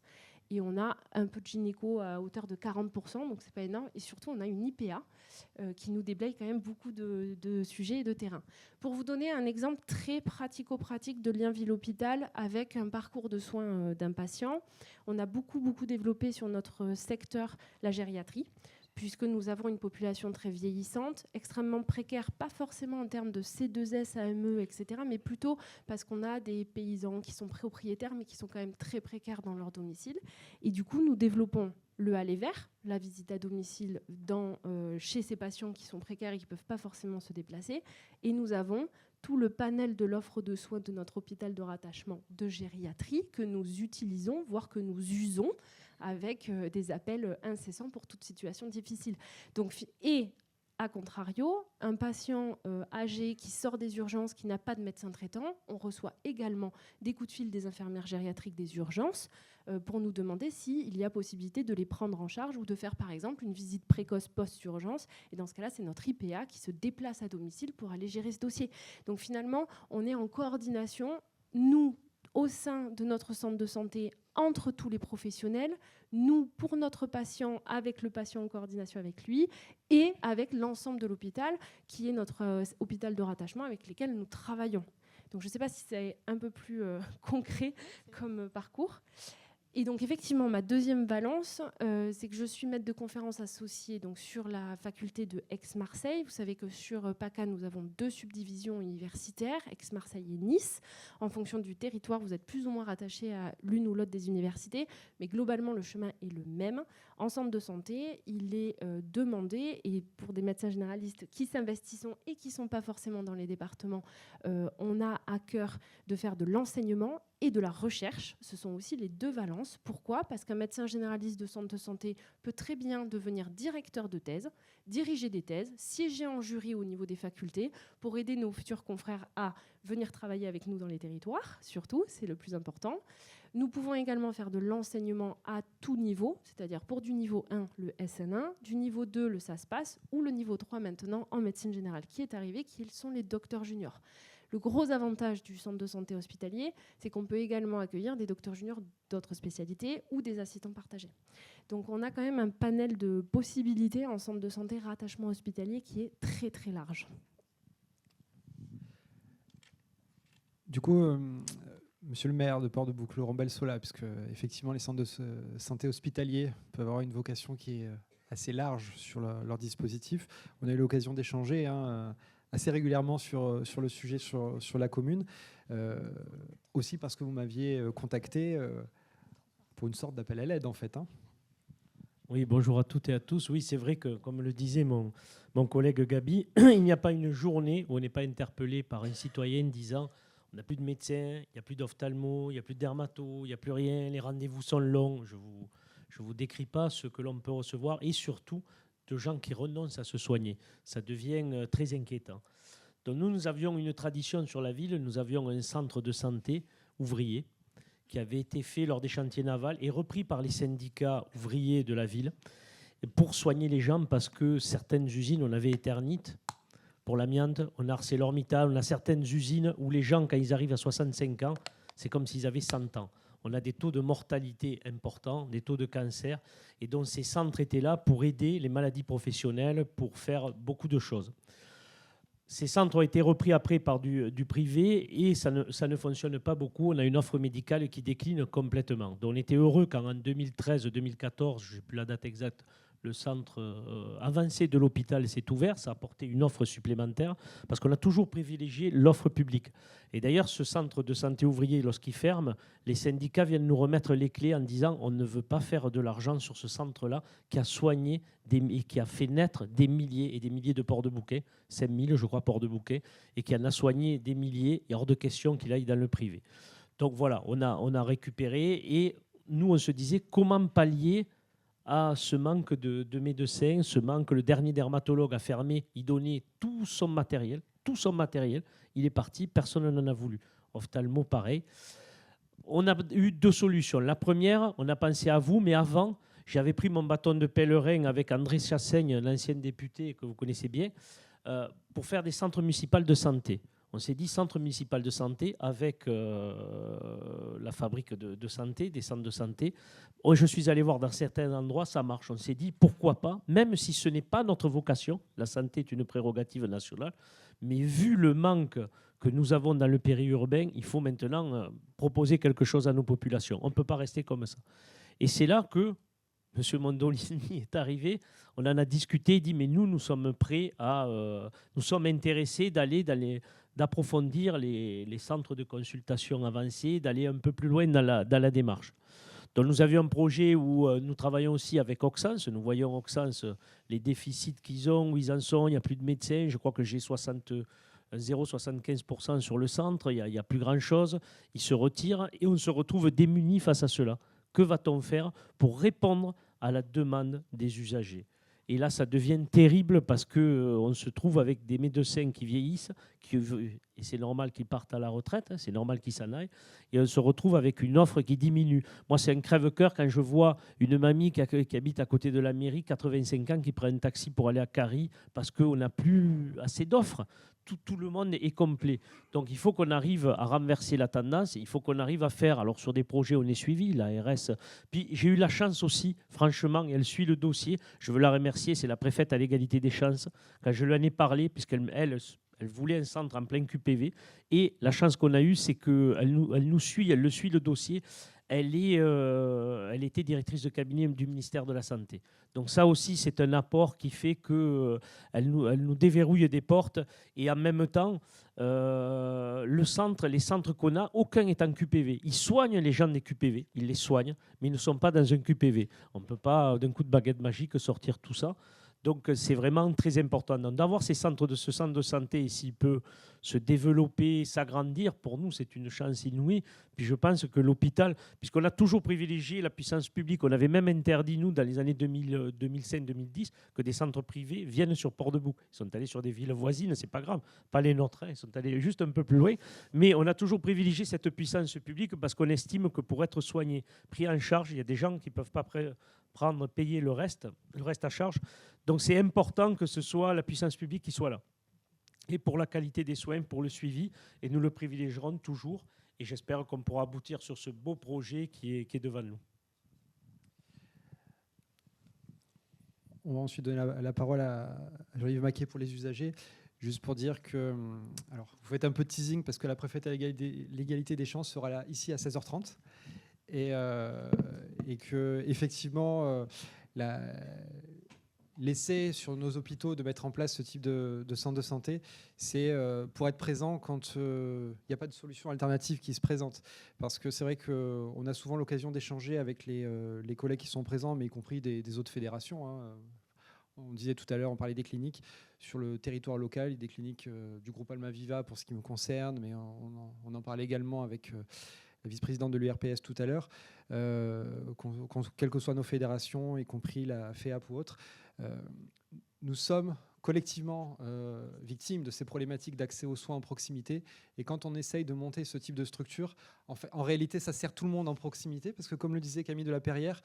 Et on a un peu de gynéco à hauteur de 40%, donc c'est pas énorme. Et surtout, on a une IPA qui nous déblaye quand même beaucoup de sujets et de terrain. Pour vous donner un exemple très pratico-pratique de lien ville-hôpital avec un parcours de soins d'un patient, on a beaucoup développé sur notre secteur la gériatrie, puisque nous avons une population très vieillissante, extrêmement précaire, pas forcément en termes de C2S, AME, etc., mais plutôt parce qu'on a des paysans qui sont propriétaires, mais qui sont quand même très précaires dans leur domicile. Et du coup, nous développons le aller vers, la visite à domicile chez ces patients qui sont précaires et qui ne peuvent pas forcément se déplacer. Et nous avons tout le panel de l'offre de soins de notre hôpital de rattachement de gériatrie que nous utilisons, voire que nous usons, avec des appels incessants pour toute situation difficile. Et à contrario, un patient âgé qui sort des urgences, qui n'a pas de médecin traitant, on reçoit également des coups de fil des infirmières gériatriques des urgences pour nous demander s'il y a possibilité de les prendre en charge ou de faire par exemple une visite précoce post-urgence. Et dans ce cas-là, c'est notre IPA qui se déplace à domicile pour aller gérer ce dossier. Donc finalement, on est en coordination, nous, au sein de notre centre de santé, entre tous les professionnels, nous, pour notre patient, avec le patient en coordination avec lui, et avec l'ensemble de l'hôpital, qui est notre hôpital de rattachement avec lequel nous travaillons. Donc je ne sais pas si c'est un peu plus concret comme parcours. Et donc effectivement, ma deuxième valence, c'est que je suis maître de conférence associée donc, sur la faculté de Aix-Marseille. Vous savez que sur PACA, nous avons 2 subdivisions universitaires, Aix-Marseille et Nice. En fonction du territoire, vous êtes plus ou moins rattaché à l'une ou l'autre des universités, mais globalement, le chemin est le même. En centre de santé, il est demandé, et pour des médecins généralistes qui s'investissent et qui ne sont pas forcément dans les départements, on a à cœur de faire de l'enseignement et de la recherche. Ce sont aussi les 2 valences. Pourquoi ? Parce qu'un médecin généraliste de centre de santé peut très bien devenir directeur de thèse, diriger des thèses, siéger en jury au niveau des facultés pour aider nos futurs confrères à venir travailler avec nous dans les territoires, surtout, c'est le plus important. Nous pouvons également faire de l'enseignement à tout niveau, c'est-à-dire pour du niveau 1, le SN1, du niveau 2, le SASPAS, ou le niveau 3 maintenant en médecine générale qui est arrivé, qui sont les docteurs juniors. Le gros avantage du centre de santé hospitalier, c'est qu'on peut également accueillir des docteurs juniors d'autres spécialités ou des assistants partagés. Donc on a quand même un panel de possibilités en centre de santé rattachement hospitalier qui est très très large. Du coup, monsieur le maire de Port-de-Boucle, Laurent Belsola, puisque effectivement les centres de santé hospitaliers peuvent avoir une vocation qui est assez large sur leur dispositif. On a eu l'occasion d'échanger assez régulièrement sur le sujet sur la commune, aussi parce que vous m'aviez contacté pour une sorte d'appel à l'aide en fait. Oui, bonjour à toutes et à tous. Oui, c'est vrai que, comme le disait mon collègue Gabi, il n'y a pas une journée où on n'est pas interpellé par un citoyen disant on n'a plus de médecin, il n'y a plus d'ophtalmo, il n'y a plus de dermato, il n'y a plus rien, les rendez-vous sont longs. Je vous décris pas ce que l'on peut recevoir et surtout de gens qui renoncent à se soigner. Ça devient très inquiétant. Donc nous avions une tradition sur la ville, nous avions un centre de santé ouvrier qui avait été fait lors des chantiers navals et repris par les syndicats ouvriers de la ville. pour soigner les gens, parce que certaines usines, on avait Eternit pour l'amiante, on a ArcelorMittal, on a certaines usines où les gens, quand ils arrivent à 65 ans, c'est comme s'ils avaient 100 ans. On a des taux de mortalité importants, des taux de cancer, et donc ces centres étaient là pour aider les maladies professionnelles, pour faire beaucoup de choses. Ces centres ont été repris après par du privé et ça ne fonctionne pas beaucoup. On a une offre médicale qui décline complètement. Donc on était heureux quand en 2013-2014, je n'ai plus la date exacte, le centre avancé de l'hôpital s'est ouvert. Ça a apporté une offre supplémentaire parce qu'on a toujours privilégié l'offre publique. Et d'ailleurs, ce centre de santé ouvrier, lorsqu'il ferme, les syndicats viennent nous remettre les clés en disant on ne veut pas faire de l'argent sur ce centre-là qui a soigné et qui a fait naître des milliers et des milliers de porcs de bouquet, 5000 je crois porcs de bouquet, et qui en a soigné des milliers. Il est hors de question qu'il aille dans le privé. Donc voilà, on a récupéré et nous on se disait comment pallier à ce manque de médecins, ce manque. Le dernier dermatologue a fermé, il donnait tout son matériel, il est parti, personne n'en a voulu. Ophtalmo, pareil. On a eu deux solutions. La première, on a pensé à vous, mais avant, j'avais pris mon bâton de pèlerin avec André Chassaigne, l'ancien député que vous connaissez bien, pour faire des centres municipaux de santé. On s'est dit centre municipal de santé avec la fabrique de santé, des centres de santé. Je suis allé voir dans certains endroits, ça marche. On s'est dit pourquoi pas, même si ce n'est pas notre vocation, la santé est une prérogative nationale, mais vu le manque que nous avons dans le périurbain, il faut maintenant proposer quelque chose à nos populations. On ne peut pas rester comme ça. Et c'est là que M. Mondolini est arrivé, on en a discuté, il dit mais nous sommes prêts nous sommes intéressés d'approfondir les centres de consultation avancés, d'aller un peu plus loin dans la démarche. Donc nous avions un projet où nous travaillons aussi avec Auxances. Nous voyons Auxances, les déficits qu'ils ont, où ils en sont. Il n'y a plus de médecins. Je crois que j'ai 0,75% sur le centre. Il n'y a plus grand-chose. Ils se retirent et on se retrouve démunis face à cela. Que va-t-on faire pour répondre à la demande des usagers? Et là, ça devient terrible parce qu'on se trouve avec des médecins qui vieillissent, et c'est normal qu'ils partent à la retraite, c'est normal qu'ils s'en aillent, et on se retrouve avec une offre qui diminue. Moi, c'est un crève-cœur quand je vois une mamie qui habite à côté de la mairie, 85 ans, qui prend un taxi pour aller à Carry parce qu'on n'a plus assez d'offres. Tout le monde est complet. Donc il faut qu'on arrive à renverser la tendance, il faut qu'on arrive à faire, alors sur des projets on est suivi, l'ARS. Puis j'ai eu la chance aussi, franchement, elle suit le dossier, je veux la remercier, c'est la préfète à l'égalité des chances, quand je lui en ai parlé, puisqu'elle voulait un centre en plein QPV, et la chance qu'on a eue, c'est qu'elle nous suit, elle le suit le dossier. Elle était directrice de cabinet du ministère de la Santé. Donc ça aussi, c'est un apport qui fait qu'elle nous déverrouille des portes. Et en même temps, les centres qu'on a, aucun n'est en QPV. Ils soignent les gens des QPV, ils les soignent, mais ils ne sont pas dans un QPV. On ne peut pas, d'un coup de baguette magique, sortir tout ça. Donc c'est vraiment très important. Donc, d'avoir ce centre de santé, s'il peut se développer, s'agrandir, pour nous, c'est une chance inouïe. Puis je pense que l'hôpital, puisqu'on a toujours privilégié la puissance publique, on avait même interdit, nous, dans les années 2005-2010, que des centres privés viennent sur Port-de-Bouc. Ils sont allés sur des villes voisines, c'est pas grave, pas les nôtres, hein, ils sont allés juste un peu plus loin. Mais on a toujours privilégié cette puissance publique parce qu'on estime que pour être soigné, pris en charge, il y a des gens qui ne peuvent pas payer le reste à charge. Donc c'est important que ce soit la puissance publique qui soit là. Et pour la qualité des soins, pour le suivi, et nous le privilégierons toujours. Et j'espère qu'on pourra aboutir sur ce beau projet qui est devant nous. On va ensuite donner la parole à Jean-Yves Maquet pour les usagers. Juste pour dire que, alors, vous faites un peu de teasing parce que la préfète à l'égalité des chances sera là ici à 16h30. Et que effectivement, l'essai sur nos hôpitaux de mettre en place ce type de centre de santé, c'est pour être présent quand il n'y a pas de solution alternative qui se présente. Parce que c'est vrai qu'on a souvent l'occasion d'échanger avec les collègues qui sont présents, mais y compris des autres fédérations. Hein. On disait tout à l'heure, on parlait des cliniques sur le territoire local, des cliniques du groupe Almaviva pour ce qui me concerne, mais on en parlait également avec la vice-présidente de l'URPS tout à l'heure, quelles que soient nos fédérations, y compris la FEAP ou autre. Nous sommes collectivement victimes de ces problématiques d'accès aux soins en proximité. Et quand on essaye de monter ce type de structure, en réalité, ça sert tout le monde en proximité, parce que comme le disait Camille de la Perrière,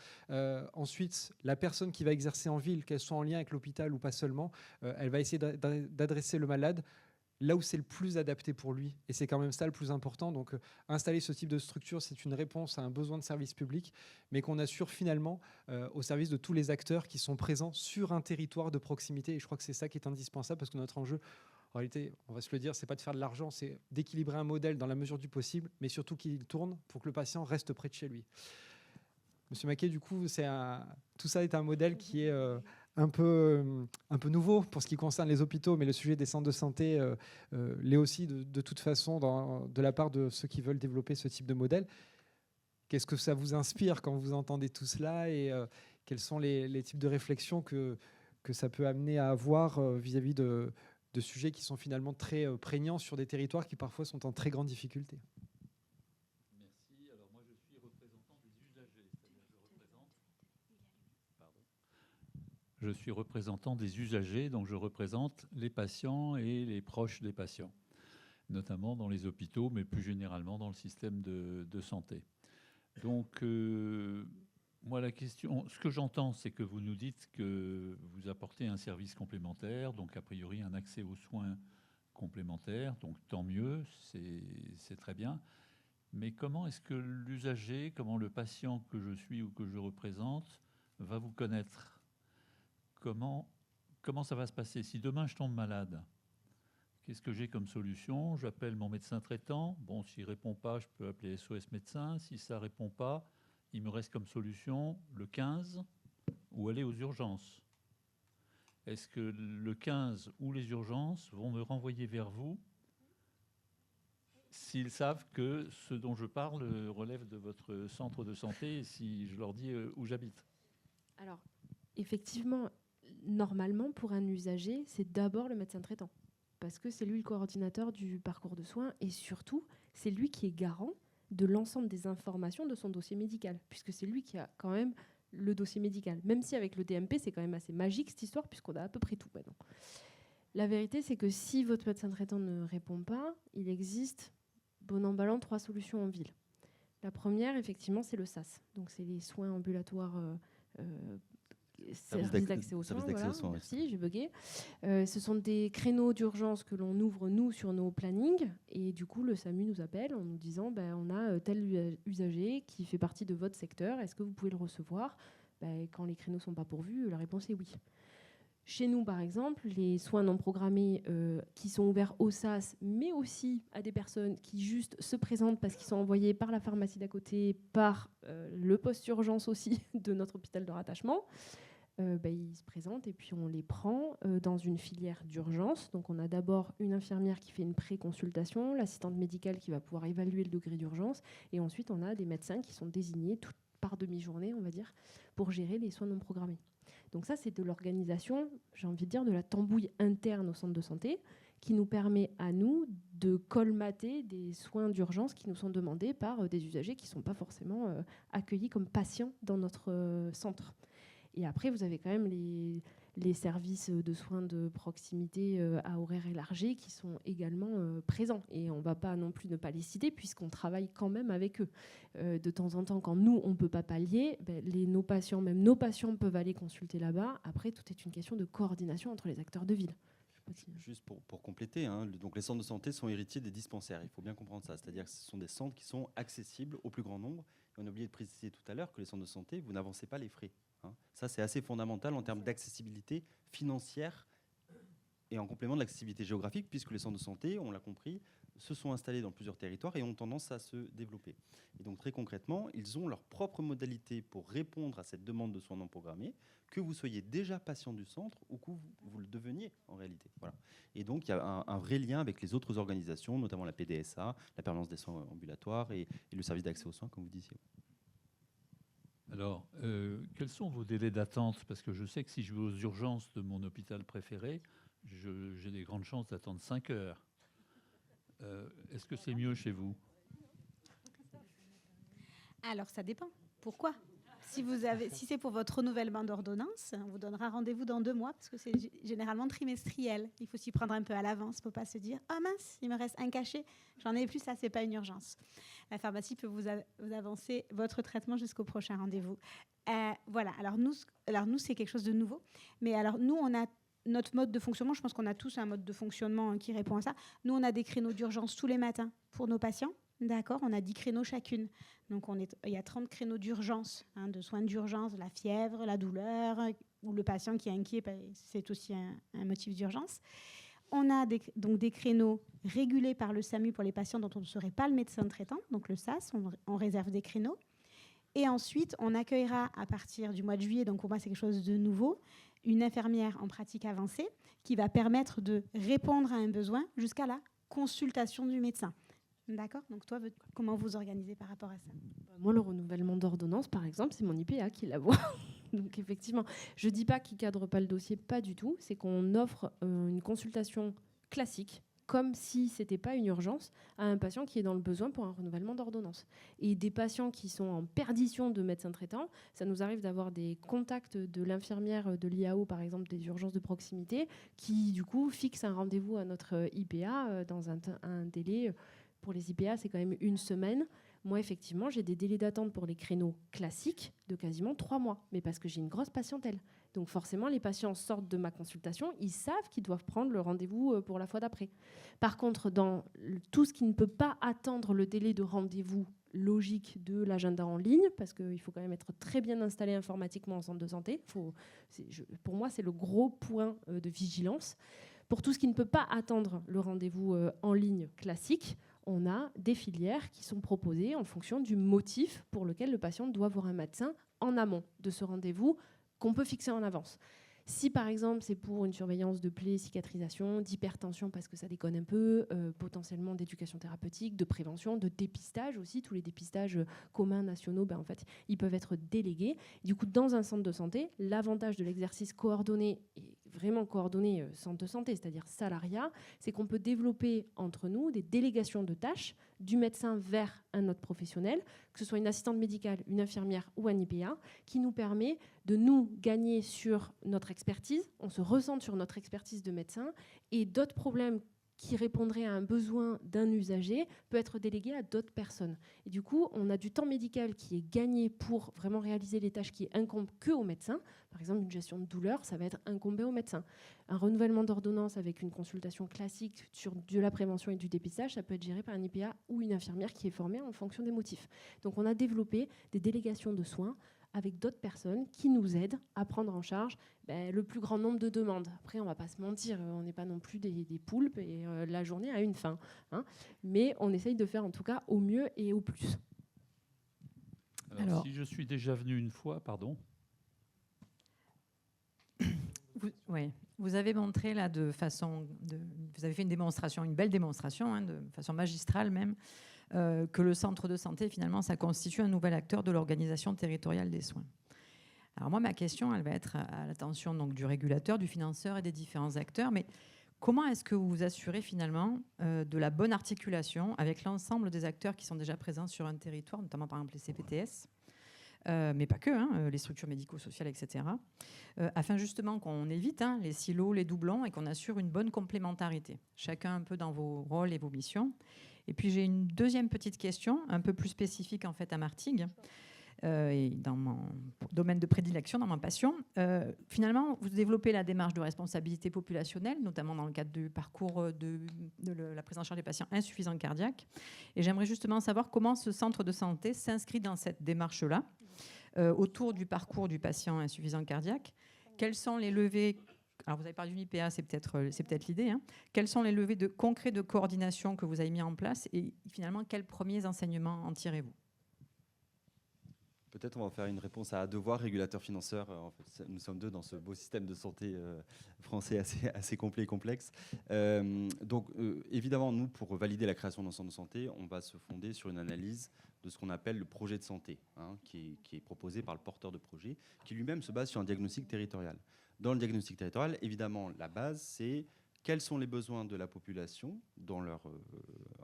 ensuite, la personne qui va exercer en ville, qu'elle soit en lien avec l'hôpital ou pas seulement, elle va essayer d'adresser le malade là où c'est le plus adapté pour lui. Et c'est quand même ça le plus important. Donc, installer ce type de structure, c'est une réponse à un besoin de service public, mais qu'on assure finalement au service de tous les acteurs qui sont présents sur un territoire de proximité. Et je crois que c'est ça qui est indispensable, parce que notre enjeu, en réalité, on va se le dire, c'est pas de faire de l'argent, c'est d'équilibrer un modèle dans la mesure du possible, mais surtout qu'il tourne pour que le patient reste près de chez lui. Monsieur Maquet, du coup, tout ça est un modèle qui est un peu nouveau pour ce qui concerne les hôpitaux, mais le sujet des centres de santé l'est aussi de toute façon de la part de ceux qui veulent développer ce type de modèle. Qu'est-ce que ça vous inspire quand vous entendez tout cela, et quels sont les types de réflexions que ça peut amener à avoir vis-à-vis de sujets qui sont finalement très prégnants sur des territoires qui parfois sont en très grande difficulté? Merci. Alors moi je suis représentant des usagers, c'est-à-dire je suis représentant des usagers, donc je représente les patients et les proches des patients, notamment dans les hôpitaux, mais plus généralement dans le système de santé. Donc moi la question, ce que j'entends, c'est que vous nous dites que vous apportez un service complémentaire, donc a priori un accès aux soins complémentaires, donc tant mieux, c'est très bien. Mais comment est-ce que l'usager, comment le patient que je suis ou que je représente va vous connaître? Comment ça va se passer? Si demain je tombe malade, qu'est-ce que j'ai comme solution? J'appelle mon médecin traitant. Bon, s'il ne répond pas, je peux appeler SOS médecin. Si ça ne répond pas, il me reste comme solution le 15 ou aller aux urgences. Est-ce que le 15 ou les urgences vont me renvoyer vers vous s'ils savent que ce dont je parle relève de votre centre de santé, et si je leur dis où j'habite? Alors, effectivement, normalement, pour un usager, c'est d'abord le médecin traitant, parce que c'est lui le coordinateur du parcours de soins, et surtout, c'est lui qui est garant de l'ensemble des informations de son dossier médical, puisque c'est lui qui a quand même le dossier médical. Même si avec le DMP, c'est quand même assez magique cette histoire, puisqu'on a à peu près tout maintenant. La vérité, c'est que si votre médecin traitant ne répond pas, il existe, bon an ballant, 3 solutions en ville. La première, effectivement, c'est le SAS. Donc, c'est les soins ambulatoires service d'accès aux soins. Voilà, merci, j'ai bugué. Ce sont des créneaux d'urgence que l'on ouvre, nous, sur nos plannings. Et du coup, le SAMU nous appelle en nous disant on a tel usager qui fait partie de votre secteur. Est-ce que vous pouvez le recevoir? Quand les créneaux ne sont pas pourvus, la réponse est oui. Chez nous, par exemple, les soins non programmés qui sont ouverts au SAS, mais aussi à des personnes qui juste se présentent parce qu'ils sont envoyés par la pharmacie d'à côté, par le poste urgence aussi de notre hôpital de rattachement, ils se présentent et puis on les prend dans une filière d'urgence. Donc on a d'abord une infirmière qui fait une pré-consultation, l'assistante médicale qui va pouvoir évaluer le degré d'urgence, et ensuite on a des médecins qui sont désignés par demi-journée, on va dire, pour gérer les soins non programmés. Donc ça, c'est de l'organisation, j'ai envie de dire, de la tambouille interne au centre de santé, qui nous permet à nous de colmater des soins d'urgence qui nous sont demandés par des usagers qui ne sont pas forcément accueillis comme patients dans notre centre. Et après, vous avez quand même les services de soins de proximité à horaire élargi qui sont également présents. Et on ne va pas non plus ne pas les citer puisqu'on travaille quand même avec eux. De temps en temps, quand nous, on ne peut pas pallier, nos patients peuvent aller consulter là-bas. Après, tout est une question de coordination entre les acteurs de ville. Juste pour compléter, donc les centres de santé sont héritiers des dispensaires. Il faut bien comprendre ça. C'est-à-dire que ce sont des centres qui sont accessibles au plus grand nombre. Et on a oublié de préciser tout à l'heure que les centres de santé, vous n'avancez pas les frais. Ça, c'est assez fondamental en termes d'accessibilité financière et en complément de l'accessibilité géographique, puisque les centres de santé, on l'a compris, se sont installés dans plusieurs territoires et ont tendance à se développer. Et donc, très concrètement, ils ont leurs propres modalités pour répondre à cette demande de soins non programmés, que vous soyez déjà patient du centre ou que vous le deveniez en réalité. Voilà. Et donc, il y a un vrai lien avec les autres organisations, notamment la PDSA, la permanence des soins ambulatoires et le service d'accès aux soins, comme vous disiez. Alors, quels sont vos délais d'attente? Parce que je sais que si je vais aux urgences de mon hôpital préféré, j'ai des grandes chances d'attendre 5 heures. Est-ce que c'est mieux chez vous? Alors, ça dépend. Pourquoi? Si c'est pour votre renouvellement d'ordonnance, on vous donnera rendez-vous dans 2 mois parce que c'est généralement trimestriel. Il faut s'y prendre un peu à l'avance. Il ne faut pas se dire « Ah mince, il me reste un cachet, j'en ai plus, ça, ce n'est pas une urgence ». La pharmacie peut vous avancer votre traitement jusqu'au prochain rendez-vous. Voilà, alors nous, c'est quelque chose de nouveau. Mais alors, nous, on a notre mode de fonctionnement. Je pense qu'on a tous un mode de fonctionnement qui répond à ça. Nous, on a des créneaux d'urgence tous les matins pour nos patients. D'accord, on a 10 créneaux chacune. Donc, il y a 30 créneaux d'urgence, de soins d'urgence, la fièvre, la douleur, ou le patient qui est inquiet, c'est aussi un motif d'urgence. On a donc des créneaux régulés par le SAMU pour les patients dont on ne serait pas le médecin traitant, donc le SAS, on réserve des créneaux. Et ensuite, on accueillera à partir du mois de juillet, donc pour moi c'est quelque chose de nouveau, une infirmière en pratique avancée qui va permettre de répondre à un besoin jusqu'à la consultation du médecin. D'accord. Donc toi, comment vous organisez par rapport à ça? Moi, le renouvellement d'ordonnance, par exemple, c'est mon IPA qui la voit. Donc effectivement, je ne dis pas qu'il ne cadre pas le dossier, pas du tout. C'est qu'on offre une consultation classique, comme si ce n'était pas une urgence, à un patient qui est dans le besoin pour un renouvellement d'ordonnance. Et des patients qui sont en perdition de médecin traitant, ça nous arrive d'avoir des contacts de l'infirmière de l'IAO, par exemple, des urgences de proximité, qui du coup fixe un rendez-vous à notre IPA dans un délai. Pour les IPA, c'est quand même 1 semaine. Moi, effectivement, j'ai des délais d'attente pour les créneaux classiques de quasiment 3 mois, mais parce que j'ai une grosse patientèle. Donc forcément, les patients sortent de ma consultation, ils savent qu'ils doivent prendre le rendez-vous pour la fois d'après. Par contre, dans tout ce qui ne peut pas attendre le délai de rendez-vous logique de l'agenda en ligne, parce qu'il faut quand même être très bien installé informatiquement en centre de santé, pour moi, c'est le gros point de vigilance. Pour tout ce qui ne peut pas attendre le rendez-vous en ligne classique, on a des filières qui sont proposées en fonction du motif pour lequel le patient doit voir un médecin en amont de ce rendez-vous qu'on peut fixer en avance. Si par exemple c'est pour une surveillance de plaies, cicatrisation, d'hypertension parce que ça déconne un peu, potentiellement d'éducation thérapeutique, de prévention, de dépistage aussi, tous les dépistages communs nationaux, en fait, ils peuvent être délégués. Du coup, dans un centre de santé, l'avantage de l'exercice coordonné et vraiment coordonné centre de santé, c'est-à-dire salariat, c'est qu'on peut développer entre nous des délégations de tâches du médecin vers un autre professionnel, que ce soit une assistante médicale, une infirmière ou un IPA, qui nous permet de nous gagner sur notre expertise, on se recentre sur notre expertise de médecin, et d'autres problèmes qui répondraient à un besoin d'un usager peut être délégué à d'autres personnes. Et du coup, on a du temps médical qui est gagné pour vraiment réaliser les tâches qui incombent que au médecin. Par exemple, une gestion de douleur, ça va être incombé au médecin. Un renouvellement d'ordonnance avec une consultation classique sur de la prévention et du dépistage, ça peut être géré par un IPA ou une infirmière qui est formée en fonction des motifs. Donc on a développé des délégations de soins avec d'autres personnes qui nous aident à prendre en charge le plus grand nombre de demandes. Après, on ne va pas se mentir, on n'est pas non plus des poulpes et la journée a une fin. Mais on essaye de faire en tout cas au mieux et au plus. Alors, si je suis déjà venu une fois, pardon. Vous avez montré là vous avez fait une démonstration, une belle démonstration, de façon magistrale même, que le centre de santé, finalement, ça constitue un nouvel acteur de l'organisation territoriale des soins. Alors moi, ma question, elle va être à l'attention donc du régulateur, du financeur et des différents acteurs. Mais comment est-ce que vous vous assurez finalement de la bonne articulation avec l'ensemble des acteurs qui sont déjà présents sur un territoire, notamment par exemple les CPTS, mais pas que, les structures médico-sociales, etc., afin justement qu'on évite les silos, les doublons et qu'on assure une bonne complémentarité, chacun un peu dans vos rôles et vos missions. Et puis j'ai une deuxième petite question, un peu plus spécifique en fait à Martigues, et dans mon domaine de prédilection, dans ma passion. Finalement, vous développez la démarche de responsabilité populationnelle, notamment dans le cadre du parcours de la prise en charge des patients insuffisants cardiaques. Et j'aimerais justement savoir comment ce centre de santé s'inscrit dans cette démarche-là, autour du parcours du patient insuffisant cardiaque. Quels sont les leviers... Alors, vous avez parlé d'une IPA, c'est peut-être l'idée. Quels sont les leviers concrets de coordination que vous avez mis en place et finalement, quels premiers enseignements en tirez-vous? Peut-être on va faire une réponse à 2 voix, régulateur, financeur. En fait, nous sommes 2 dans ce beau système de santé français assez complet et complexe. Donc, évidemment, nous, pour valider la création d'un centre de santé, on va se fonder sur une analyse de ce qu'on appelle le projet de santé, qui est proposé par le porteur de projet, qui lui-même se base sur un diagnostic territorial. Dans le diagnostic territorial, évidemment, la base, c'est quels sont les besoins de la population dans leur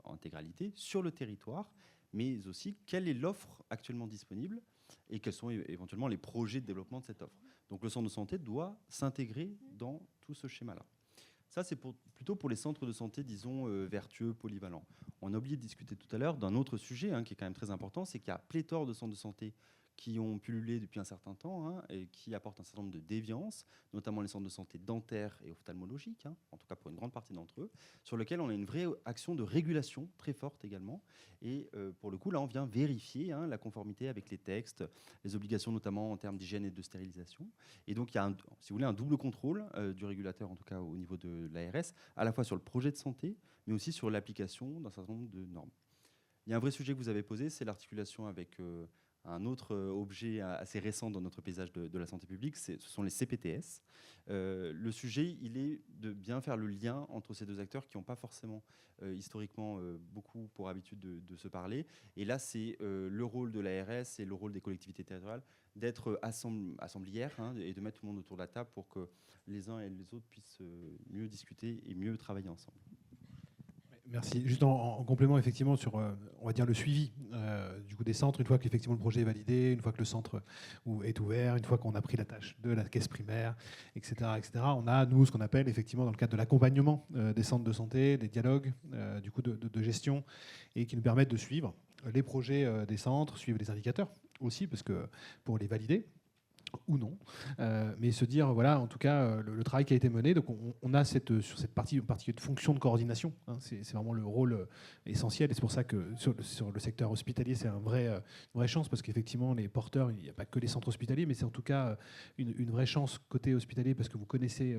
intégralité sur le territoire, mais aussi quelle est l'offre actuellement disponible et quels sont éventuellement les projets de développement de cette offre. Donc le centre de santé doit s'intégrer dans tout ce schéma-là. Ça, c'est plutôt pour les centres de santé, disons, vertueux, polyvalents. On a oublié de discuter tout à l'heure d'un autre sujet qui est quand même très important, c'est qu'il y a pléthore de centres de santé qui ont pullulé depuis un certain temps et qui apportent un certain nombre de déviances, notamment les centres de santé dentaires et ophtalmologiques, en tout cas pour une grande partie d'entre eux, sur lesquels on a une vraie action de régulation très forte également. Et pour le coup, là, on vient vérifier la conformité avec les textes, les obligations notamment en termes d'hygiène et de stérilisation. Et donc, il y a, si vous voulez, un double contrôle du régulateur, en tout cas au niveau de l'ARS, à la fois sur le projet de santé, mais aussi sur l'application d'un certain nombre de normes. Il y a un vrai sujet que vous avez posé, c'est l'articulation avec un autre objet assez récent dans notre paysage de la santé publique, ce sont les CPTS. Le sujet, il est de bien faire le lien entre ces deux acteurs qui n'ont pas forcément historiquement beaucoup pour habitude de se parler. Et là, c'est le rôle de l'ARS et le rôle des collectivités territoriales d'être assemblières et de mettre tout le monde autour de la table pour que les uns et les autres puissent mieux discuter et mieux travailler ensemble. Merci. Juste en complément, effectivement, sur on va dire le suivi du coup des centres, une fois qu'effectivement le projet est validé, une fois que le centre est ouvert, une fois qu'on a pris la tâche de la caisse primaire, etc., on a, nous, ce qu'on appelle effectivement dans le cadre de l'accompagnement des centres de santé, des dialogues du coup de gestion, et qui nous permettent de suivre les projets des centres, suivre les indicateurs aussi, parce que pour les valider, ou non, mais se dire, voilà, en tout cas, le travail qui a été mené, donc on a sur cette partie de fonction de coordination, c'est vraiment le rôle essentiel, et c'est pour ça que sur le secteur hospitalier, c'est une vraie chance, parce qu'effectivement, les porteurs, il n'y a pas que les centres hospitaliers, mais c'est en tout cas une vraie chance côté hospitalier, parce que vous connaissez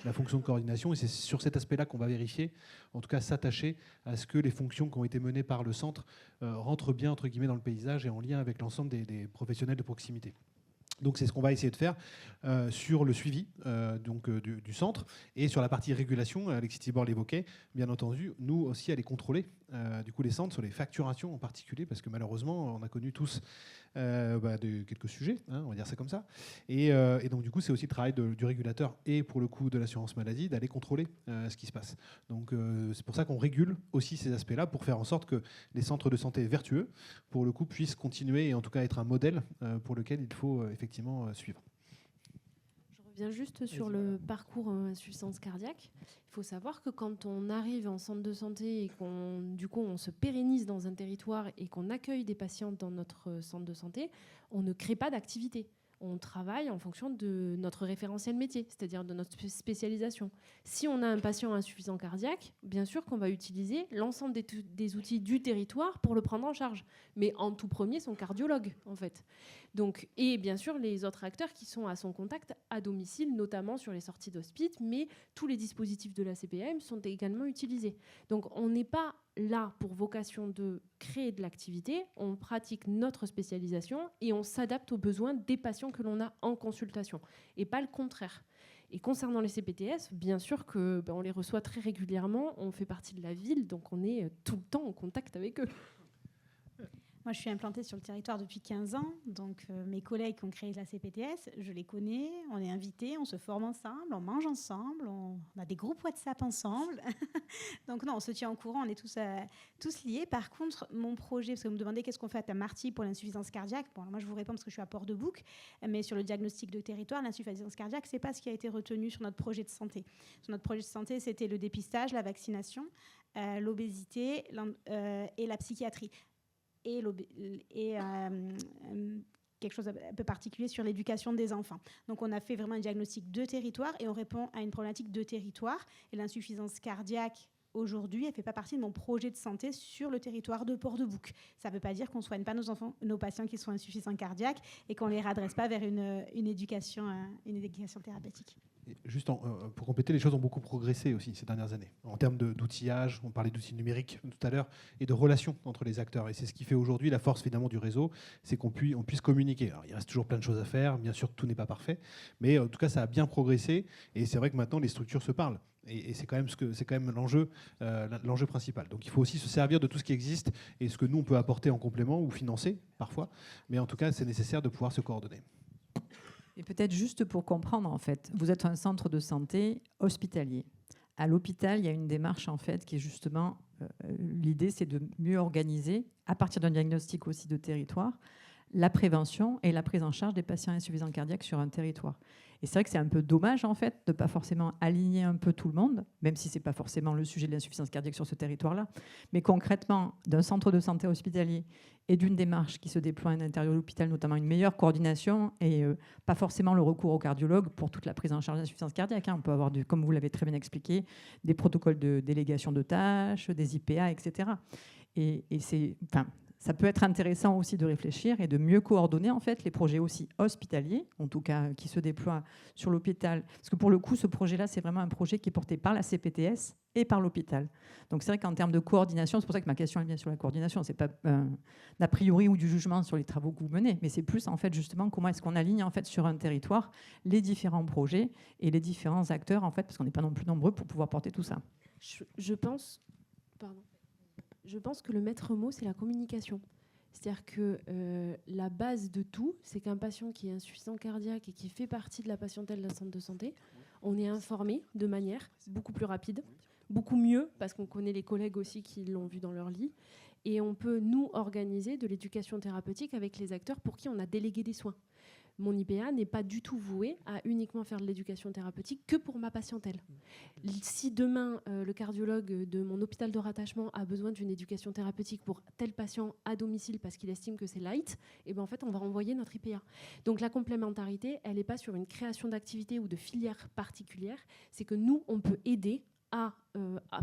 la fonction de coordination, et c'est sur cet aspect-là qu'on va vérifier, en tout cas s'attacher à ce que les fonctions qui ont été menées par le centre rentrent bien, entre guillemets, dans le paysage et en lien avec l'ensemble des professionnels de proximité. Donc c'est ce qu'on va essayer de faire sur le suivi du centre et sur la partie régulation. Alexis Thibord l'évoquait, bien entendu, nous aussi aller contrôler du coup les centres sur les facturations en particulier, parce que malheureusement on a connu tous quelques sujets, on va dire ça comme ça. Et donc du coup c'est aussi le travail du régulateur et pour le coup de l'assurance maladie d'aller contrôler ce qui se passe. Donc c'est pour ça qu'on régule aussi ces aspects-là pour faire en sorte que les centres de santé vertueux, pour le coup, puissent continuer et en tout cas être un modèle pour lequel il faut effectivement suivre. Je reviens juste sur le parcours insuffisance cardiaque. Il faut savoir que quand on arrive en centre de santé et on se pérennise dans un territoire et qu'on accueille des patients dans notre centre de santé, on ne crée pas d'activité. On travaille en fonction de notre référentiel métier, c'est-à-dire de notre spécialisation. Si on a un patient insuffisant cardiaque, bien sûr qu'on va utiliser l'ensemble des outils du territoire pour le prendre en charge. Mais en tout premier, son cardiologue, en fait. Donc, et bien sûr, les autres acteurs qui sont à son contact à domicile, notamment sur les sorties d'hospice, mais tous les dispositifs de la CPAM sont également utilisés. Donc, on n'est pas là pour vocation de créer de l'activité, on pratique notre spécialisation et on s'adapte aux besoins des patients que l'on a en consultation, et pas le contraire. Et concernant les CPTS, bien sûr qu'on les reçoit très régulièrement, on fait partie de la ville, donc on est tout le temps en contact avec eux. Moi, je suis implantée sur le territoire depuis 15 ans. Donc, mes collègues qui ont créé la CPTS, je les connais. On est invités, on se forme ensemble, on mange ensemble, on a des groupes WhatsApp ensemble. Donc, non, on se tient au courant, on est tous liés. Par contre, mon projet, parce que vous me demandez qu'est-ce qu'on fait à Martigues pour l'insuffisance cardiaque. Bon, moi, je vous réponds parce que je suis à Port-de-Bouc. Mais sur le diagnostic de territoire, l'insuffisance cardiaque, ce n'est pas ce qui a été retenu sur notre projet de santé. Sur notre projet de santé, c'était le dépistage, la vaccination, l'obésité et la psychiatrie. Et quelque chose un peu particulier sur l'éducation des enfants. Donc, on a fait vraiment un diagnostic de territoire et on répond à une problématique de territoire. Et l'insuffisance cardiaque, aujourd'hui, elle ne fait pas partie de mon projet de santé sur le territoire de Port-de-Bouc. Ça ne veut pas dire qu'on ne soigne pas nos patients qui sont insuffisants cardiaques et qu'on ne les redresse pas vers une éducation thérapeutique. Juste pour compléter, les choses ont beaucoup progressé aussi ces dernières années. En termes d'outillage, on parlait d'outils numériques tout à l'heure, et de relations entre les acteurs. Et c'est ce qui fait aujourd'hui la force finalement du réseau, c'est qu'on puisse communiquer. Alors, il reste toujours plein de choses à faire, bien sûr tout n'est pas parfait, mais en tout cas ça a bien progressé, et c'est vrai que maintenant les structures se parlent. Et c'est quand même l'enjeu principal. Donc il faut aussi se servir de tout ce qui existe et ce que nous on peut apporter en complément ou financer parfois, mais en tout cas c'est nécessaire de pouvoir se coordonner. Et peut-être juste pour comprendre, en fait, vous êtes un centre de santé hospitalier. À l'hôpital, il y a une démarche, en fait, qui est justement... l'idée, c'est de mieux organiser, à partir d'un diagnostic aussi de territoire, la prévention et la prise en charge des patients insuffisants cardiaques sur un territoire. Et c'est vrai que c'est un peu dommage, en fait, de ne pas forcément aligner un peu tout le monde, même si ce n'est pas forcément le sujet de l'insuffisance cardiaque sur ce territoire-là. Mais concrètement, d'un centre de santé hospitalier et d'une démarche qui se déploie à l'intérieur de l'hôpital, notamment une meilleure coordination et pas forcément le recours au cardiologue pour toute la prise en charge d'insuffisance cardiaque. On peut avoir, comme vous l'avez très bien expliqué, des protocoles de délégation de tâches, des IPA, etc. Et c'est... Ça peut être intéressant aussi de réfléchir et de mieux coordonner en fait les projets aussi hospitaliers, en tout cas qui se déploient sur l'hôpital. Parce que pour le coup, ce projet-là, c'est vraiment un projet qui est porté par la CPTS et par l'hôpital. Donc c'est vrai qu'en termes de coordination, c'est pour ça que ma question est bien sur la coordination. C'est pas d'a priori ou du jugement sur les travaux que vous menez, mais c'est plus en fait justement comment est-ce qu'on aligne en fait sur un territoire les différents projets et les différents acteurs en fait, parce qu'on n'est pas non plus nombreux pour pouvoir porter tout ça. Je pense que le maître mot, c'est la communication. C'est-à-dire que la base de tout, c'est qu'un patient qui est insuffisant cardiaque et qui fait partie de la patientèle d'un centre de santé, on est informé de manière beaucoup plus rapide, beaucoup mieux, parce qu'on connaît les collègues aussi qui l'ont vu dans leur lit, et on peut, nous, organiser de l'éducation thérapeutique avec les acteurs pour qui on a délégué des soins. Mon IPA n'est pas du tout voué à uniquement faire de l'éducation thérapeutique que pour ma patientèle. Si demain, le cardiologue de mon hôpital de rattachement a besoin d'une éducation thérapeutique pour tel patient à domicile parce qu'il estime que c'est light, et ben en fait, on va renvoyer notre IPA. Donc la complémentarité, elle n'est pas sur une création d'activité ou de filière particulière, c'est que nous, on peut aider à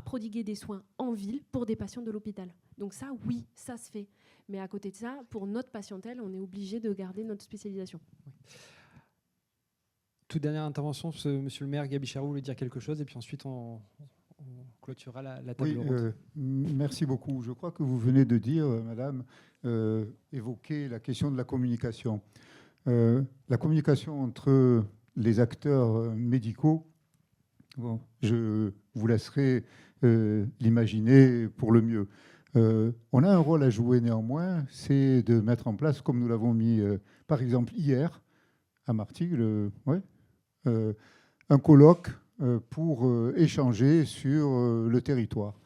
prodiguer des soins en ville pour des patients de l'hôpital. Donc ça, oui, ça se fait. Mais à côté de ça, pour notre patientèle, on est obligé de garder notre spécialisation. Toute dernière intervention, monsieur le maire Gaby Charroux voulait dire quelque chose, et puis ensuite on clôturera la table ronde. Merci beaucoup. Je crois que vous venez de dire, madame, évoquer la question de la communication. La communication entre les acteurs médicaux, bon, je vous laisserai l'imaginer pour le mieux. On a un rôle à jouer néanmoins, c'est de mettre en place, comme nous l'avons mis par exemple hier à Martigues, un colloque pour échanger sur le territoire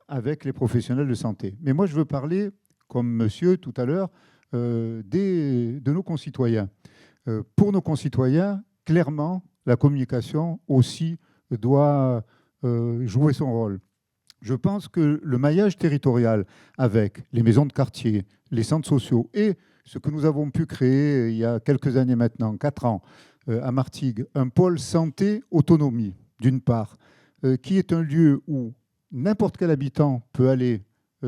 avec les professionnels de santé. Mais moi, je veux parler, comme monsieur tout à l'heure, de nos concitoyens. Pour nos concitoyens, clairement, la communication aussi doit jouer son rôle. Je pense que le maillage territorial avec les maisons de quartier, les centres sociaux et ce que nous avons pu créer il y a quelques années maintenant, 4 ans, à Martigues, un pôle santé autonomie, d'une part, qui est un lieu où n'importe quel habitant peut aller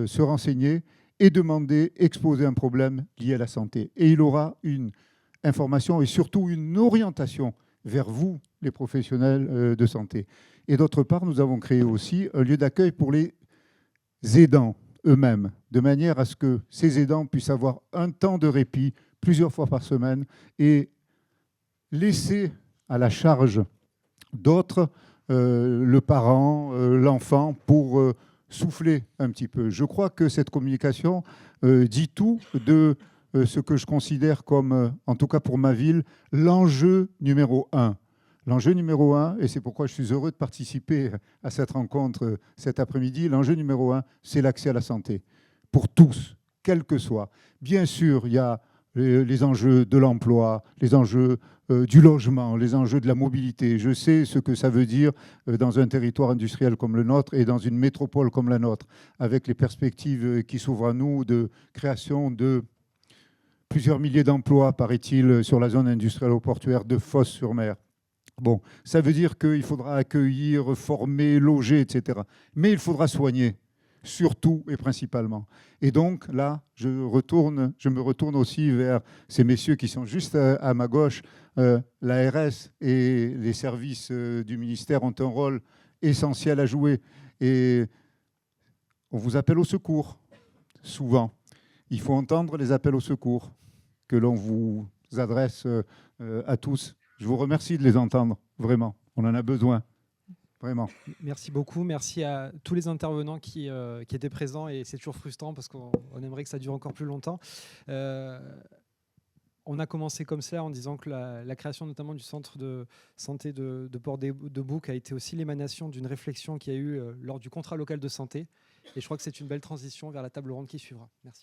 se renseigner et demander, exposer un problème lié à la santé. Et il aura une information et surtout une orientation vers vous, les professionnels de santé. Et d'autre part, nous avons créé aussi un lieu d'accueil pour les aidants eux-mêmes, de manière à ce que ces aidants puissent avoir un temps de répit plusieurs fois par semaine et laisser à la charge d'autres le parent, l'enfant, pour souffler un petit peu. Je crois que cette communication dit tout de ce que je considère comme, en tout cas pour ma ville, l'enjeu numéro 1. L'enjeu numéro 1, et c'est pourquoi je suis heureux de participer à cette rencontre cet après-midi, l'enjeu numéro 1, c'est l'accès à la santé, pour tous, quel que soit. Bien sûr, il y a les enjeux de l'emploi, les enjeux du logement, les enjeux de la mobilité. Je sais ce que ça veut dire dans un territoire industriel comme le nôtre et dans une métropole comme la nôtre, avec les perspectives qui s'ouvrent à nous de création de plusieurs milliers d'emplois, paraît-il, sur la zone industrielle ou portuaire de Fos-sur-Mer. Bon, ça veut dire qu'il faudra accueillir, former, loger, etc. Mais il faudra soigner, surtout et principalement. Et donc, là, je me retourne aussi vers ces messieurs qui sont juste à ma gauche. L'ARS et les services du ministère ont un rôle essentiel à jouer. Et on vous appelle au secours, souvent. Il faut entendre les appels au secours que l'on vous adresse à tous. Je vous remercie de les entendre, vraiment. On en a besoin, vraiment. Merci beaucoup. Merci à tous les intervenants qui étaient présents. Et c'est toujours frustrant parce qu'on aimerait que ça dure encore plus longtemps. On a commencé comme ça en disant que la création notamment du centre de santé de Port-de-Bouc a été aussi l'émanation d'une réflexion qu'il y a eu lors du contrat local de santé. Et je crois que c'est une belle transition vers la table ronde qui suivra. Merci.